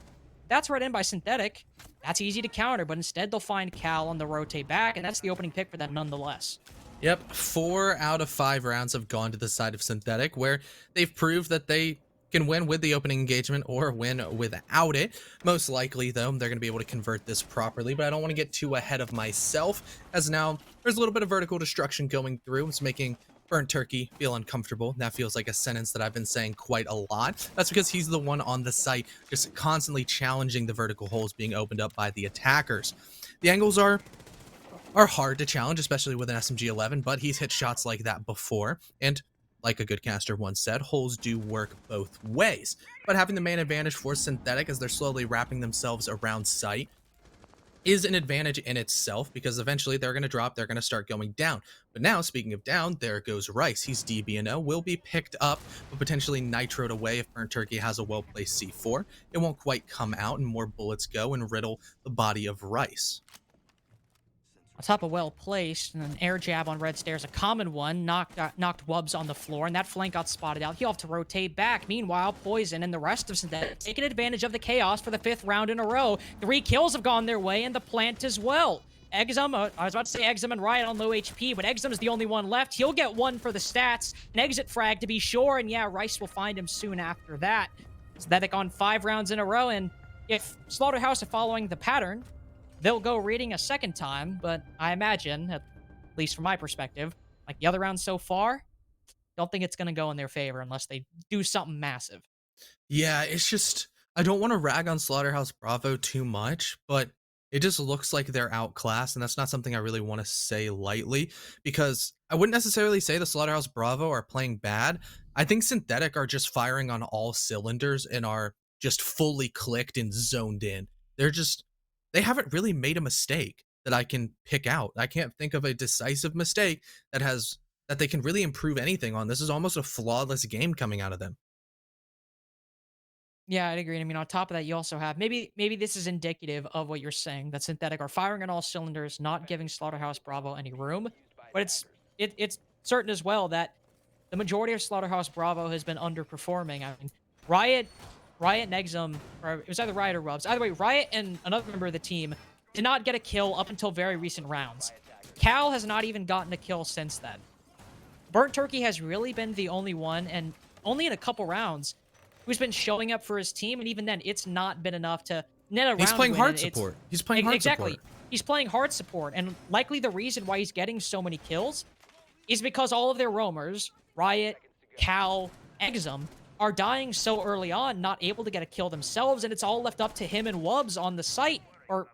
that's read in by Synthetic. That's easy to counter, but instead they'll find Cal on the rotate back, and that's the opening pick for that nonetheless. Yep, 4 out of 5 rounds have gone to the side of Synthetic, where they've proved that they can win with the opening engagement or win without it. Most likely, though, they're going to be able to convert this properly, but I don't want to get too ahead of myself, as now there's a little bit of vertical destruction going through. It's making Burnt Turkey feel uncomfortable. That feels like a sentence that I've been saying quite a lot. That's because he's the one on the site just constantly challenging the vertical holes being opened up by the attackers. The angles are hard to challenge, especially with an SMG-11, but he's hit shots like that before, and like a good caster once said, holes do work both ways. But having the main advantage for Synthetic as they're slowly wrapping themselves around site is an advantage in itself, because eventually they're going to drop, they're going to start going down. But now, speaking of down, there goes Rice. He's DBNO, will be picked up, but potentially nitroed away if Burnt Turkey has a well-placed C4. It won't quite come out, and more bullets go and riddle the body of Rice. On top of well placed, and an air jab on red stairs, a common one, knocked Wubs on the floor, and that flank got spotted out. He'll have to rotate back. Meanwhile, Poison and the rest of Synthetic taking advantage of the chaos for the 5th round in a row. 3 kills have gone their way, and the plant as well. Exum, I was about to say Exum and Riot on low HP, but Exum is the only one left. He'll get 1 for the stats, an exit frag to be sure, and yeah, Rice will find him soon after that. Synthetic on 5 rounds in a row, and if Slaughterhouse are following the pattern, they'll go reading a second time, but I imagine, at least from my perspective, like the other rounds so far, don't think it's going to go in their favor unless they do something massive. Yeah, it's just, I don't want to rag on Slaughterhouse Bravo too much, but it just looks like they're outclassed, and that's not something I really want to say lightly, because I wouldn't necessarily say the Slaughterhouse Bravo are playing bad. I think Synthetic are just firing on all cylinders and are just fully clicked and zoned in. They haven't really made a mistake that I can pick out. I can't think of a decisive mistake that they can really improve anything on. This is almost a flawless game coming out of them. Yeah, I'd agree. I mean, on top of that, you also have maybe this is indicative of what you're saying, that Synthetic are firing on all cylinders, not giving Slaughterhouse Bravo any room. But it's certain as well that the majority of Slaughterhouse Bravo has been underperforming. I mean, Riot and Exum, or it was either Riot or Rubs. Either way, Riot and another member of the team did not get a kill up until very recent rounds. Cal has not even gotten a kill since then. Burnt Turkey has really been the only one, and only in a couple rounds, who's been showing up for his team, and even then, it's not been enough to net a round. He's playing hard support. He's playing hard exactly. support. He's playing hard support, and likely the reason why he's getting so many kills is because all of their roamers, Riot, Cal, Exum, are dying so early on, not able to get a kill themselves, and it's all left up to him and Wubs on the site, or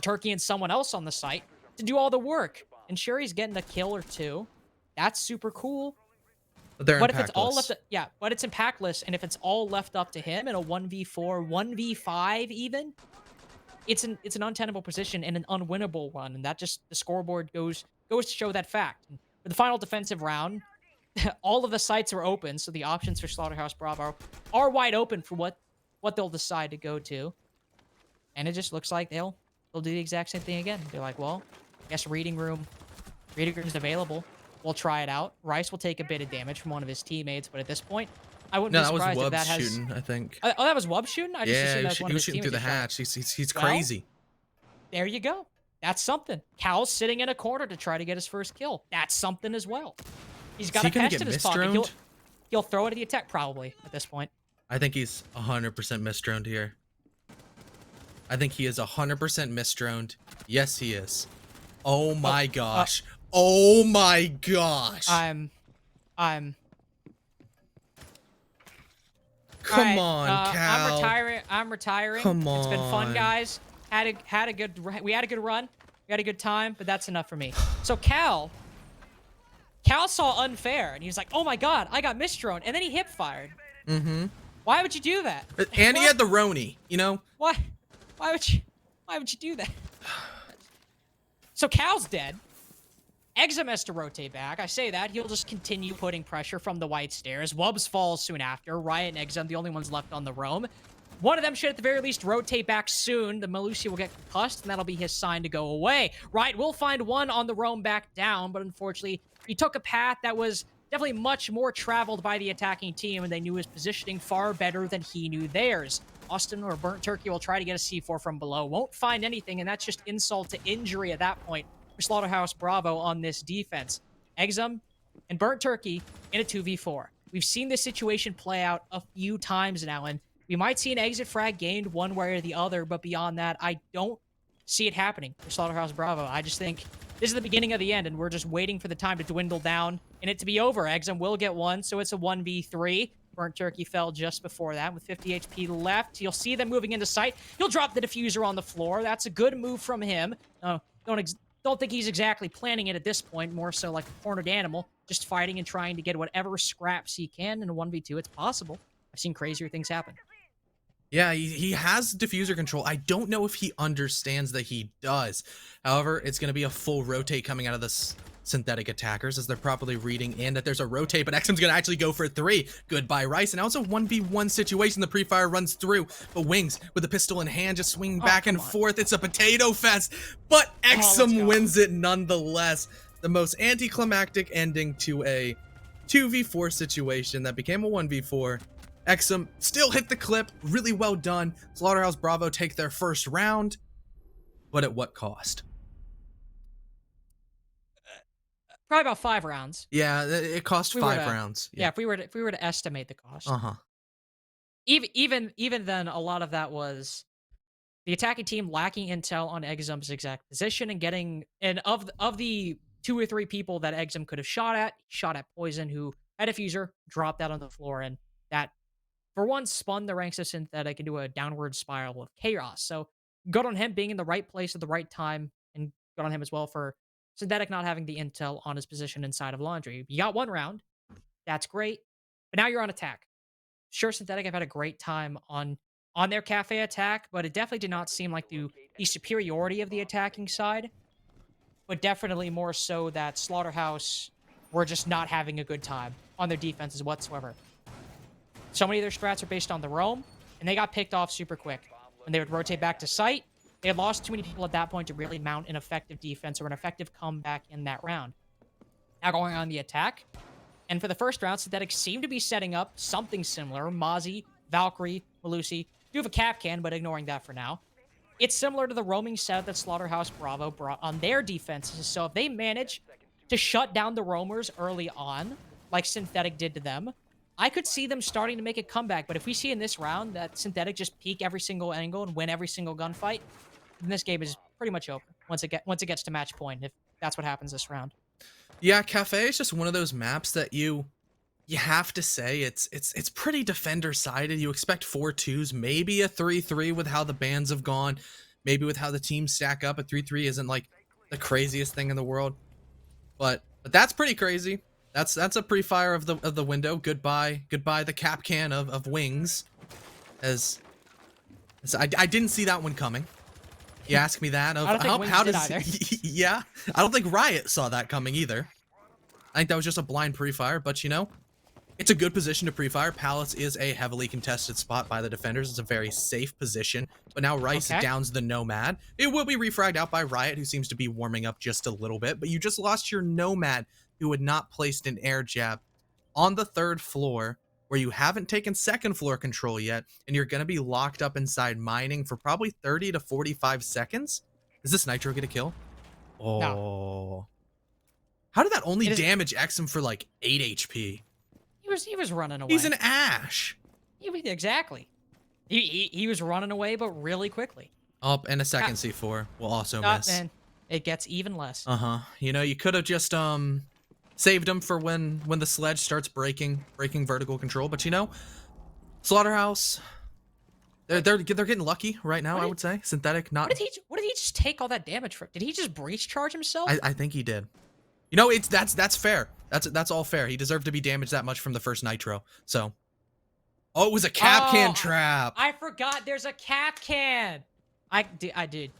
Turkey and someone else on the site, to do all the work. And sure, he's getting a kill or 2. That's super cool. But if it's all left, but it's impactless, and if it's all left up to him in a 1v4, 1v5 even, it's an untenable position and an unwinnable one, and that just, the scoreboard goes to show that fact. And for the final defensive round, all of the sites are open, so the options for Slaughterhouse Bravo are wide open for what they'll decide to go to. And it just looks like they'll do the exact same thing again. They're like, well, I guess reading room's available. We'll try it out. Rice will take a bit of damage from one of his teammates, but at this point, I wouldn't be surprised if that has... shooting, I think. Oh, that was Wub shooting? I just assumed that was one he of was his shooting through the hatch. He's crazy. There you go. That's something. Cal's sitting in a corner to try to get his first kill. That's something as well. He's got a pest in his pocket. He'll throw it at the attack probably at this point. I think he's 100% misdroned here. I think he is 100% misdroned. Yes, he is. Oh my gosh. Oh my gosh. I'm Come on, Cal. I'm retiring. Come on. It's been fun, guys. We had a good run. We had a good time, but that's enough for me. So Cal saw unfair, and he was like, "Oh my god, I got misdroned," and then he hip fired. Mm-hmm. Why would you do that? And he had the Roni, you know? Why would you do that? So Cal's dead. Exum has to rotate back. I say that. He'll just continue putting pressure from the white stairs. Wubs falls soon after. Riot and Exum, the only ones left on the roam. One of them should at the very least rotate back soon. The Malusi will get concussed, and that'll be his sign to go away. Riot will find one on the roam back down, but unfortunately, he took a path that was definitely much more traveled by the attacking team, and they knew his positioning far better than he knew theirs. Austin or Burnt Turkey will try to get a C4 from below. Won't find anything, and that's just insult to injury at that point for Slaughterhouse Bravo on this defense. Exum and Burnt Turkey in a 2v4. We've seen this situation play out a few times now, and we might see an exit frag gained one way or the other, but beyond that, I don't see it happening for Slaughterhouse Bravo. I just think this is the beginning of the end, and we're just waiting for the time to dwindle down and it to be over. Exum will get one, so it's a 1v3. Burnt Turkey fell just before that with 50 HP left. You'll see them moving into sight. He'll drop the diffuser on the floor. That's a good move from him. Don't think he's exactly planning it at this point, more so like a cornered animal, just fighting and trying to get whatever scraps he can in a 1v2. It's possible. I've seen crazier things happen. Yeah, he has diffuser control. I don't know if he understands that he does. However, it's going to be a full rotate coming out of this Synthetic attackers as they're probably reading in that there's a rotate, but XM's gonna actually go for 3. Goodbye, Rice. And now it's a 1v1 situation. The pre-fire runs through, but Wings with the pistol in hand just swinging back and forth. It's a potato fest, but XM wins it nonetheless. The most anticlimactic ending to a 2v4 situation that became a 1v4. XM still hit the clip. Really well done. Slaughterhouse Bravo take their first round, but at what cost? Probably about 5 rounds. Yeah, it cost 5 rounds. Yeah, if we were to estimate the cost. Even then, a lot of that was the attacking team lacking intel on Exum's exact position and of the 2 or 3 people that Exum could have shot at Poison, who had a fuser, dropped out on the floor, and that for one spun the ranks of Synthetic into a downward spiral of chaos. So good on him being in the right place at the right time, and good on him as well for Synthetic not having the intel on his position inside of Laundry. You got 1 round. That's great. But now you're on attack. Sure, Synthetic have had a great time on their cafe attack, but it definitely did not seem like the superiority of the attacking side. But definitely more so that Slaughterhouse were just not having a good time on their defenses whatsoever. So many of their strats are based on the roam, and they got picked off super quick. When they would rotate back to site, they had lost too many people at that point to really mount an effective defense or an effective comeback in that round. Now going on the attack, and for the first round, Synthetic seemed to be setting up something similar. Mozzie, Valkyrie, Malusi do have a cap can, but ignoring that for now. It's similar to the roaming setup that Slaughterhouse Bravo brought on their defenses. So if they manage to shut down the roamers early on, like Synthetic did to them, I could see them starting to make a comeback. But if we see in this round that Synthetic just peak every single angle and win every single gunfight, then this game is pretty much over once it gets to match point, if that's what happens this round. Yeah, Cafe is just one of those maps that you have to say it's pretty defender-sided. You expect 4-2s, maybe a 3-3 with how the bans have gone, maybe with how the teams stack up. A 3-3 isn't like the craziest thing in the world, but that's pretty crazy. That's a pre-fire of the window. Goodbye the cap can of Wings. As I didn't see that one coming. You ask me that. I don't think Wings how did does either. Yeah, I don't think Riot saw that coming either. I think that was just a blind pre-fire, but you know, it's a good position to pre-fire. Palace is a heavily contested spot by the defenders. It's a very safe position, but now Rice downs the Nomad. It will be refragged out by Riot, who seems to be warming up just a little bit, but you just lost your Nomad, who had not placed an air jab on the 3rd floor, where you haven't taken 2nd floor control yet, and you're going to be locked up inside mining for probably 30 to 45 seconds. Is this Nitro get a kill? Oh. No. How did that only damage XM for like 8 HP? He was running away. He's an Ash. Exactly. He was running away, but really quickly. Oh, and a second C4 will also miss. And it gets even less. You know, you could have just saved him for when the sledge starts breaking vertical control, but you know, Slaughterhouse, they're getting lucky right now. I would say Synthetic not. What did he just take all that damage from? Did he just breach charge himself? I think he did. You know, that's fair. That's all fair. He deserved to be damaged that much from the first Nitro. So, oh, it was a cap can trap. I forgot there's a cap can. I did.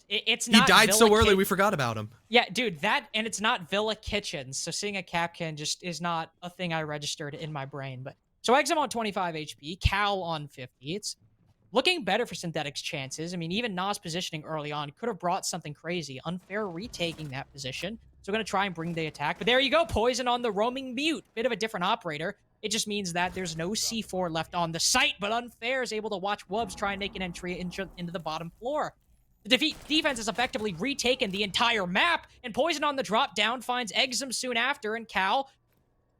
It's not. He died so early we forgot about him. Yeah, dude, and it's not Villa Kitchens, so seeing a cap can just is not a thing I registered in my brain. But so Exum on 25 HP, Cal on 50. It's looking better for Synthetic's chances. I mean, even Nas positioning early on could have brought something crazy. Unfair retaking that position. So going to try and bring the attack. But there you go, Poison on the roaming mute. Bit of a different operator. It just means that there's no C4 left on the site, but Unfair is able to watch Wubs try and make an entry into the bottom floor. The defense has effectively retaken the entire map, and Poison on the drop down finds Exum soon after, and Cal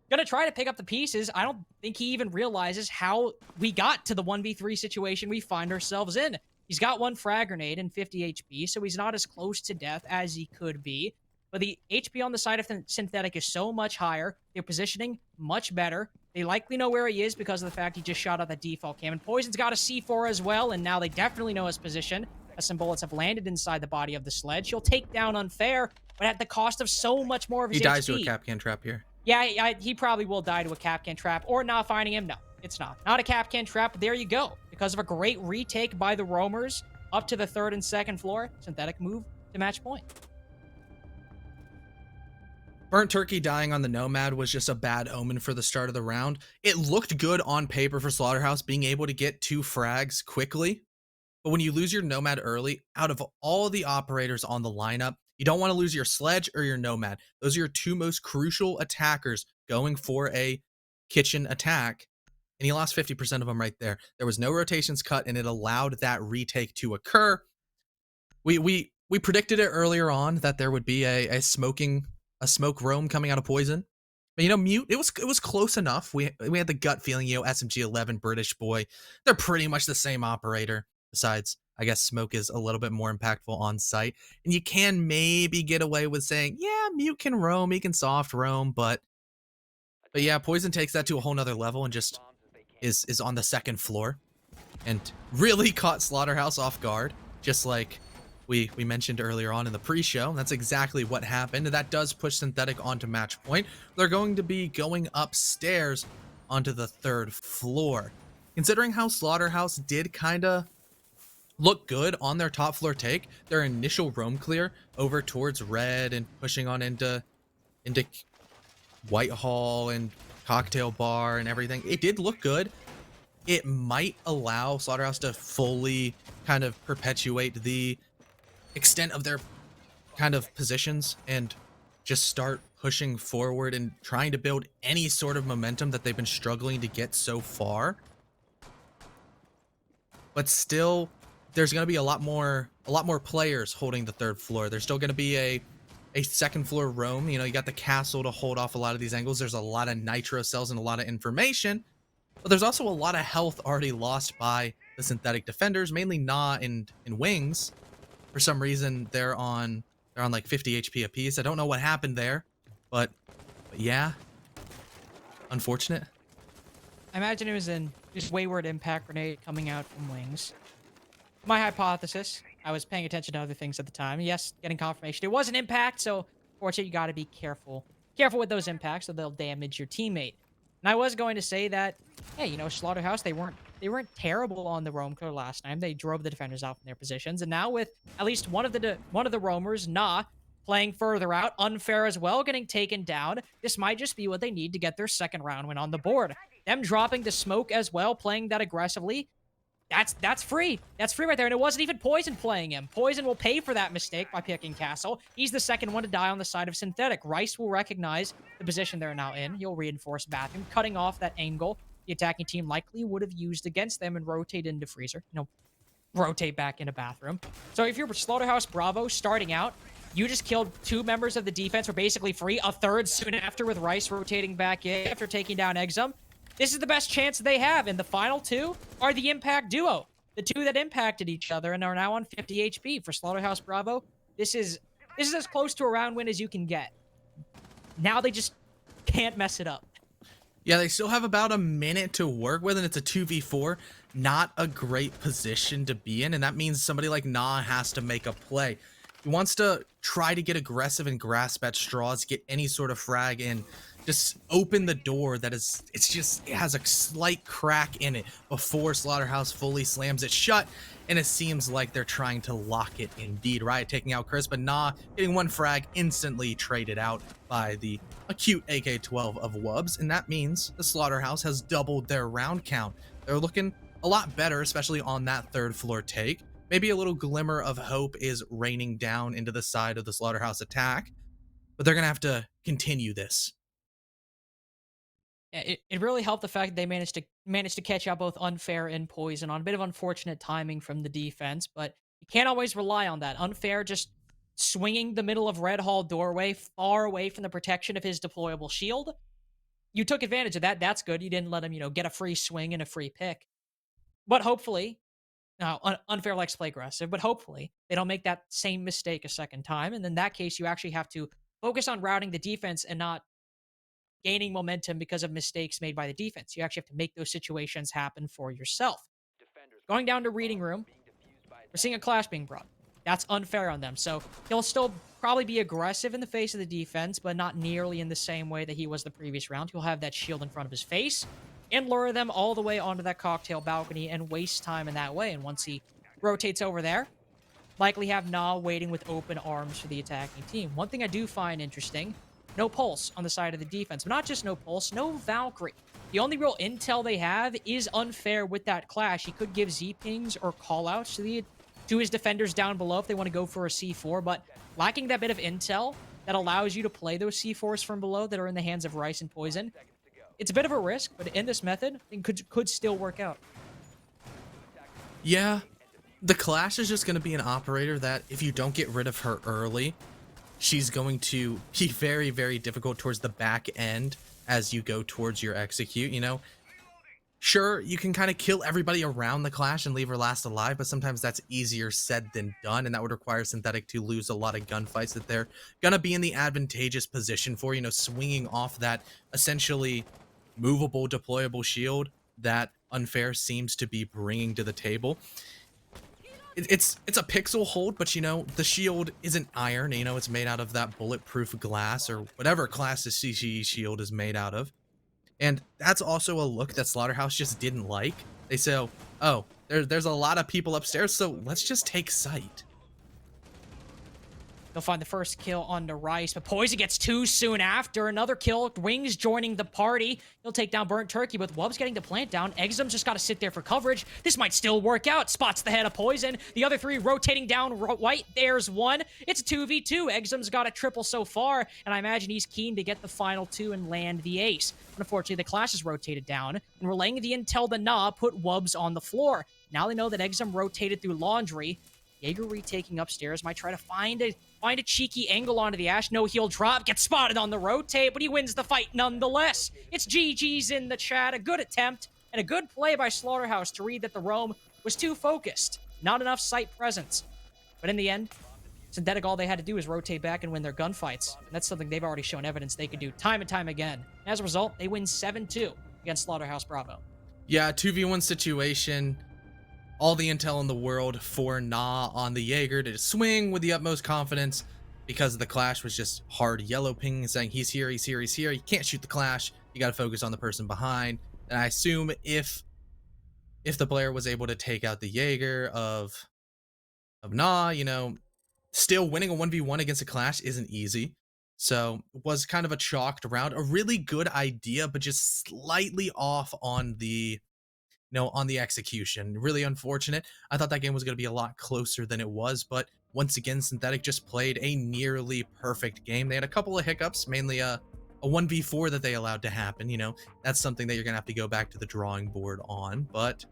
gonna try to pick up the pieces. I don't think he even realizes how we got to the 1v3 situation we find ourselves in. He's got 1 frag grenade and 50 HP, so he's not as close to death as he could be. But the HP on the side of Synthetic is so much higher. Their positioning much better. They likely know where he is because of the fact he just shot out the default cam. And Poison's got a C4 as well, and now they definitely know his position. As some bullets have landed inside the body of the sledge. He'll take down Unfair, but at the cost of so much more of his HP. He dies to a cap can trap here. Yeah, he probably will die to a cap can trap, or not finding him. No, it's not. Not a cap can trap, but there you go. Because of a great retake by the roamers up to the 3rd and 2nd floor, Synthetic move to match point. Burnt Turkey dying on the Nomad was just a bad omen for the start of the round. It looked good on paper for Slaughterhouse being able to get 2 frags quickly, but when you lose your Nomad early, out of all the operators on the lineup, you don't want to lose your Sledge or your Nomad. Those are your 2 most crucial attackers going for a kitchen attack, and he lost 50% of them right there. There was no rotations cut, and it allowed that retake to occur. We predicted it earlier on that there would be a smoke roam coming out of Poison. But Mute, it was close enough. We had the gut feeling, SMG11, British boy, they're pretty much the same operator. Besides, I guess Smoke is a little bit more impactful on site. And you can maybe get away with saying, yeah, Mute can roam, he can soft roam, but yeah, Poison takes that to a whole nother level and just is on the second floor and really caught Slaughterhouse off guard, just like we mentioned earlier on in the pre-show. That's exactly what happened. That does push Synthetic onto match point. They're going to be going upstairs onto the 3rd floor. Considering how Slaughterhouse did kind of look good on their top floor take, their initial roam clear over towards red and pushing on into Whitehall and Cocktail Bar and everything, it did look good. It might allow Slaughterhouse to fully kind of perpetuate the extent of their kind of positions and just start pushing forward and trying to build any sort of momentum that they've been struggling to get so far. But still, there's going to be a lot more players holding the 3rd floor. There's still going to be a 2nd floor roam. You got the castle to hold off a lot of these angles. There's a lot of nitro cells and a lot of information, but there's also a lot of health already lost by the Synthetic defenders, mainly Na and Wings. For some reason, they're on like 50 HP apiece. I don't know what happened there, but yeah, unfortunate. I imagine it was in just wayward impact grenade coming out from Wings. My hypothesis, I was paying attention to other things at the time. Yes, getting confirmation. It was an impact, so fortunately you got to be careful. Careful with those impacts, so they'll damage your teammate. And I was going to say that, hey, Slaughterhouse, they weren't terrible on the roam clear last time. They drove the defenders out from their positions, and now with at least one of the roamers, Na, playing further out, Unfair as well, getting taken down, this might just be what they need to get their 2nd round win on the board. Them dropping the smoke as well, playing that aggressively, that's free. That's free right there. And it wasn't even Poison playing him. Poison will pay for that mistake by picking Castle. He's the 2nd one to die on the side of Synthetic. Rice will recognize the position they're now in. He'll reinforce Bathroom, cutting off that angle the attacking team likely would have used against them and rotate into Freezer. Rotate back into Bathroom. So if you're Slaughterhouse Bravo starting out, you just killed 2 members of the defense for basically free, a 3rd soon after with Rice rotating back in after taking down Exum. This is the best chance they have, and the final 2 are the Impact duo. The 2 that impacted each other and are now on 50 HP. For Slaughterhouse Bravo, this is as close to a round win as you can get. Now they just can't mess it up. Yeah, they still have about a minute to work with, and it's a 2v4. Not a great position to be in, and that means somebody like Na has to make a play. He wants to try to get aggressive and grasp at straws, get any sort of frag in, just open the door that it has a slight crack in it before Slaughterhouse fully slams it shut, and it seems like they're trying to lock it indeed. Riot taking out Chris, but Na getting 1 frag, instantly traded out by the acute AK-12 of Wubs, and that means the Slaughterhouse has doubled their round count. They're looking a lot better, especially on that 3rd floor take. Maybe a little glimmer of hope is raining down into the side of the Slaughterhouse attack, but they're going to have to continue this. It really helped the fact that they managed to catch out both Unfair and Poison on a bit of unfortunate timing from the defense, but you can't always rely on that. Unfair just swinging the middle of Red Hall doorway far away from the protection of his deployable shield. You took advantage of that. That's good. You didn't let him, get a free swing and a free pick. But hopefully, now Unfair likes to play aggressive, but hopefully they don't make that same mistake a 2nd time. And in that case, you actually have to focus on routing the defense and not gaining momentum because of mistakes made by the defense. You actually have to make those situations happen for yourself. Going down to Reading Room, we're seeing a clash being brought. That's unfair on them. So he'll still probably be aggressive in the face of the defense, but not nearly in the same way that he was the previous round. He'll have that shield in front of his face and lure them all the way onto that cocktail balcony and waste time in that way. And once he rotates over there, likely have Na waiting with open arms for the attacking team. One thing I do find interesting, no pulse on the side of the defense. But not just no pulse, no Valkyrie. The only real intel they have is unfair with that clash. He could give Z pings or callouts to his defenders down below if they want to go for a C4, but lacking that bit of intel that allows you to play those C4s from below that are in the hands of Rice and Poison, it's a bit of a risk, but in this method, it could still work out. Yeah, the Clash is just going to be an operator that if you don't get rid of her early, she's going to be very, very difficult towards the back end as you go towards your execute, you know? Sure, you can kind of kill everybody around the Clash and leave her last alive, but sometimes that's easier said than done, and that would require Synthetic to lose a lot of gunfights that they're going to be in the advantageous position for, you know, swinging off that essentially movable, deployable shield that Unfair seems to be bringing to the table. It's a pixel hold, but you know, the shield isn't iron, you know, it's made out of that bulletproof glass or whatever class the CCE shield is made out of. And that's also a look that Slaughterhouse just didn't like. They say, oh, there's a lot of people upstairs, so let's just take sight. They'll find the first kill onto Rice, but Poison gets two soon after. Another kill. Wings joining the party. He'll take down Burnt Turkey, with Wubs getting the plant down. Exum's just got to sit there for coverage. This might still work out. Spots the head of Poison. The other three rotating down White. There's one. It's a 2v2. Exum's got a triple so far, and I imagine he's keen to get the final two and land the ace. Unfortunately, the Clash is rotated down, and relaying the intel the Nah put Wubs on the floor. Now they know that Exum rotated through Laundry. Jaeger retaking upstairs, might try to find a cheeky angle onto the Ash. No heel drop, gets spotted on the rotate, but he wins the fight nonetheless. It's GG's in the chat. A good attempt and a good play by Slaughterhouse to read that the roam was too focused. Not enough sight presence. But in the end, Synthetic, all they had to do was rotate back and win their gunfights. And that's something they've already shown evidence they could do time and time again. And as a result, they win 7-2 against Slaughterhouse Bravo. Yeah, 2v1 situation. All the intel in the world for Nah on the Jaeger to swing with the utmost confidence because the Clash was just hard yellow ping saying he's here, he's here, he's here. You can't shoot the Clash. You got to focus on the person behind. And I assume if the player was able to take out the Jaeger of Nah, you know, still winning a 1v1 against a Clash isn't easy. So it was kind of a chalked round. A really good idea, but just slightly off on the on the execution. Really unfortunate. I thought that game was going to be a lot closer than it was, but once again, Synthetic just played a nearly perfect game. They had a couple of hiccups, mainly a 1v4 that they allowed to happen. You know, that's something that you're going to have to go back to the drawing board on, but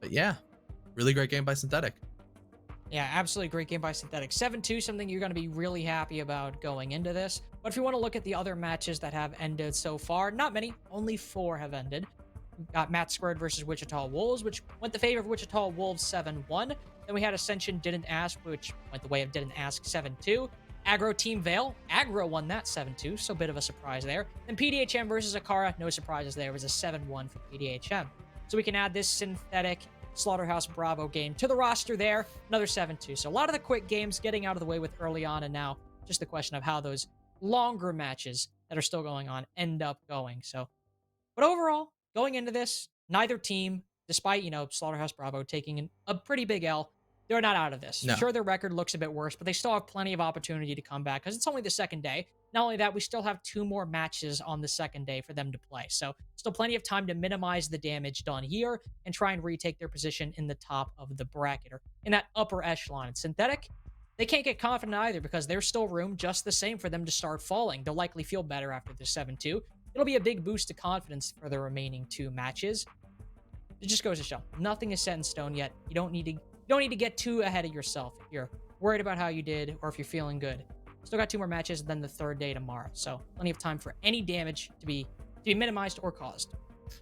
yeah, really great game by Synthetic. Yeah, absolutely great game by Synthetic. 7-2, something you're going to be really happy about going into this. But if you want to look at the other matches that have ended so far, not many, only 4 have ended. We got Matt Squared versus Wichita Wolves, which went the favor of Wichita Wolves 7-1. Then we had Ascension Didn't Ask, which went the way of Didn't Ask 7-2. Aggro Team Vale, Aggro won that 7-2, so a bit of a surprise there. Then PDHM versus Akara, no surprises there. It was a 7-1 for PDHM. So we can add this Synthetic Slaughterhouse Bravo game to the roster there, another 7-2. So a lot of the quick games getting out of the way with early on, and now just the question of how those longer matches that are still going on end up going. So, but overall, going into this, neither team, despite, Slaughterhouse Bravo taking a pretty big L, they're not out of this. No. Sure, their record looks a bit worse, but they still have plenty of opportunity to come back because it's only the second day. Not only that, we still have 2 more matches on the second day for them to play. So still plenty of time to minimize the damage done here and try and retake their position in the top of the bracket or in that upper echelon. And Synthetic, they can't get confident either because there's still room just the same for them to start falling. They'll likely feel better after the 7-2. It'll be a big boost to confidence for the remaining 2 matches. It just goes to show, nothing is set in stone yet. You don't need to get too ahead of yourself if you're worried about how you did or if you're feeling good. Still got 2 more matches, then the 3rd day tomorrow. So plenty of time for any damage to be minimized or caused.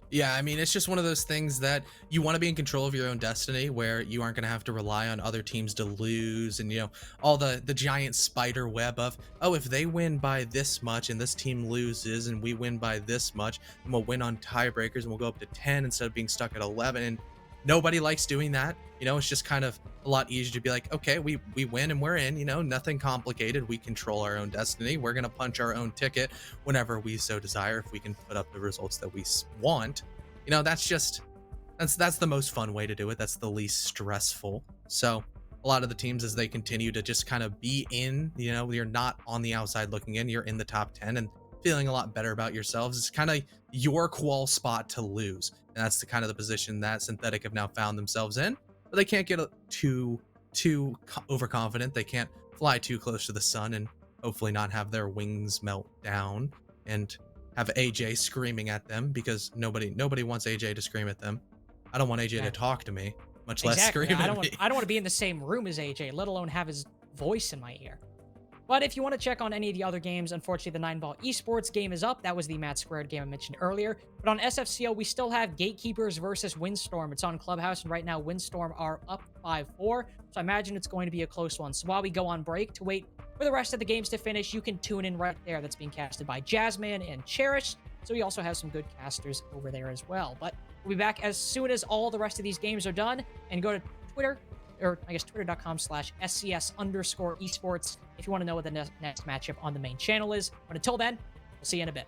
Yeah, I mean, it's just one of those things that you want to be in control of your own destiny where you aren't going to have to rely on other teams to lose and, all the giant spider web of, oh, if they win by this much and this team loses and we win by this much, then we'll win on tiebreakers and we'll go up to 10 instead of being stuck at 11. And nobody likes doing that. It's just kind of a lot easier to be like, okay, we win and we're in, nothing complicated. We control our own destiny. We're going to punch our own ticket whenever we so desire. If we can put up the results that we want, that's the most fun way to do it. That's the least stressful. So a lot of the teams as they continue to just kind of be in, you're not on the outside looking in, you're in the top 10 and feeling a lot better about yourselves. It's kind of your qual spot to lose. And that's the kind of the position that Synthetic have now found themselves in. But they can't get too overconfident. They can't fly too close to the sun and hopefully not have their wings melt down and have AJ screaming at them, because nobody wants AJ to scream at them. I don't want AJ to talk to me, much less scream at me. I don't want to be in the same room as AJ, let alone have his voice in my ear. But if you want to check on any of the other games, unfortunately, the 9-ball esports game is up. That was the Matt Squared game I mentioned earlier. But on SFCO, we still have Gatekeepers versus Windstorm. It's on Clubhouse, and right now, Windstorm are up 5-4. So I imagine it's going to be a close one. So while we go on break to wait for the rest of the games to finish, you can tune in right there. That's being casted by Jasmine and Cherish. So we also have some good casters over there as well. But we'll be back as soon as all the rest of these games are done. And go to Twitter, or I guess twitter.com/SCS_esports if you want to know what the next matchup on the main channel is. But until then, we'll see you in a bit.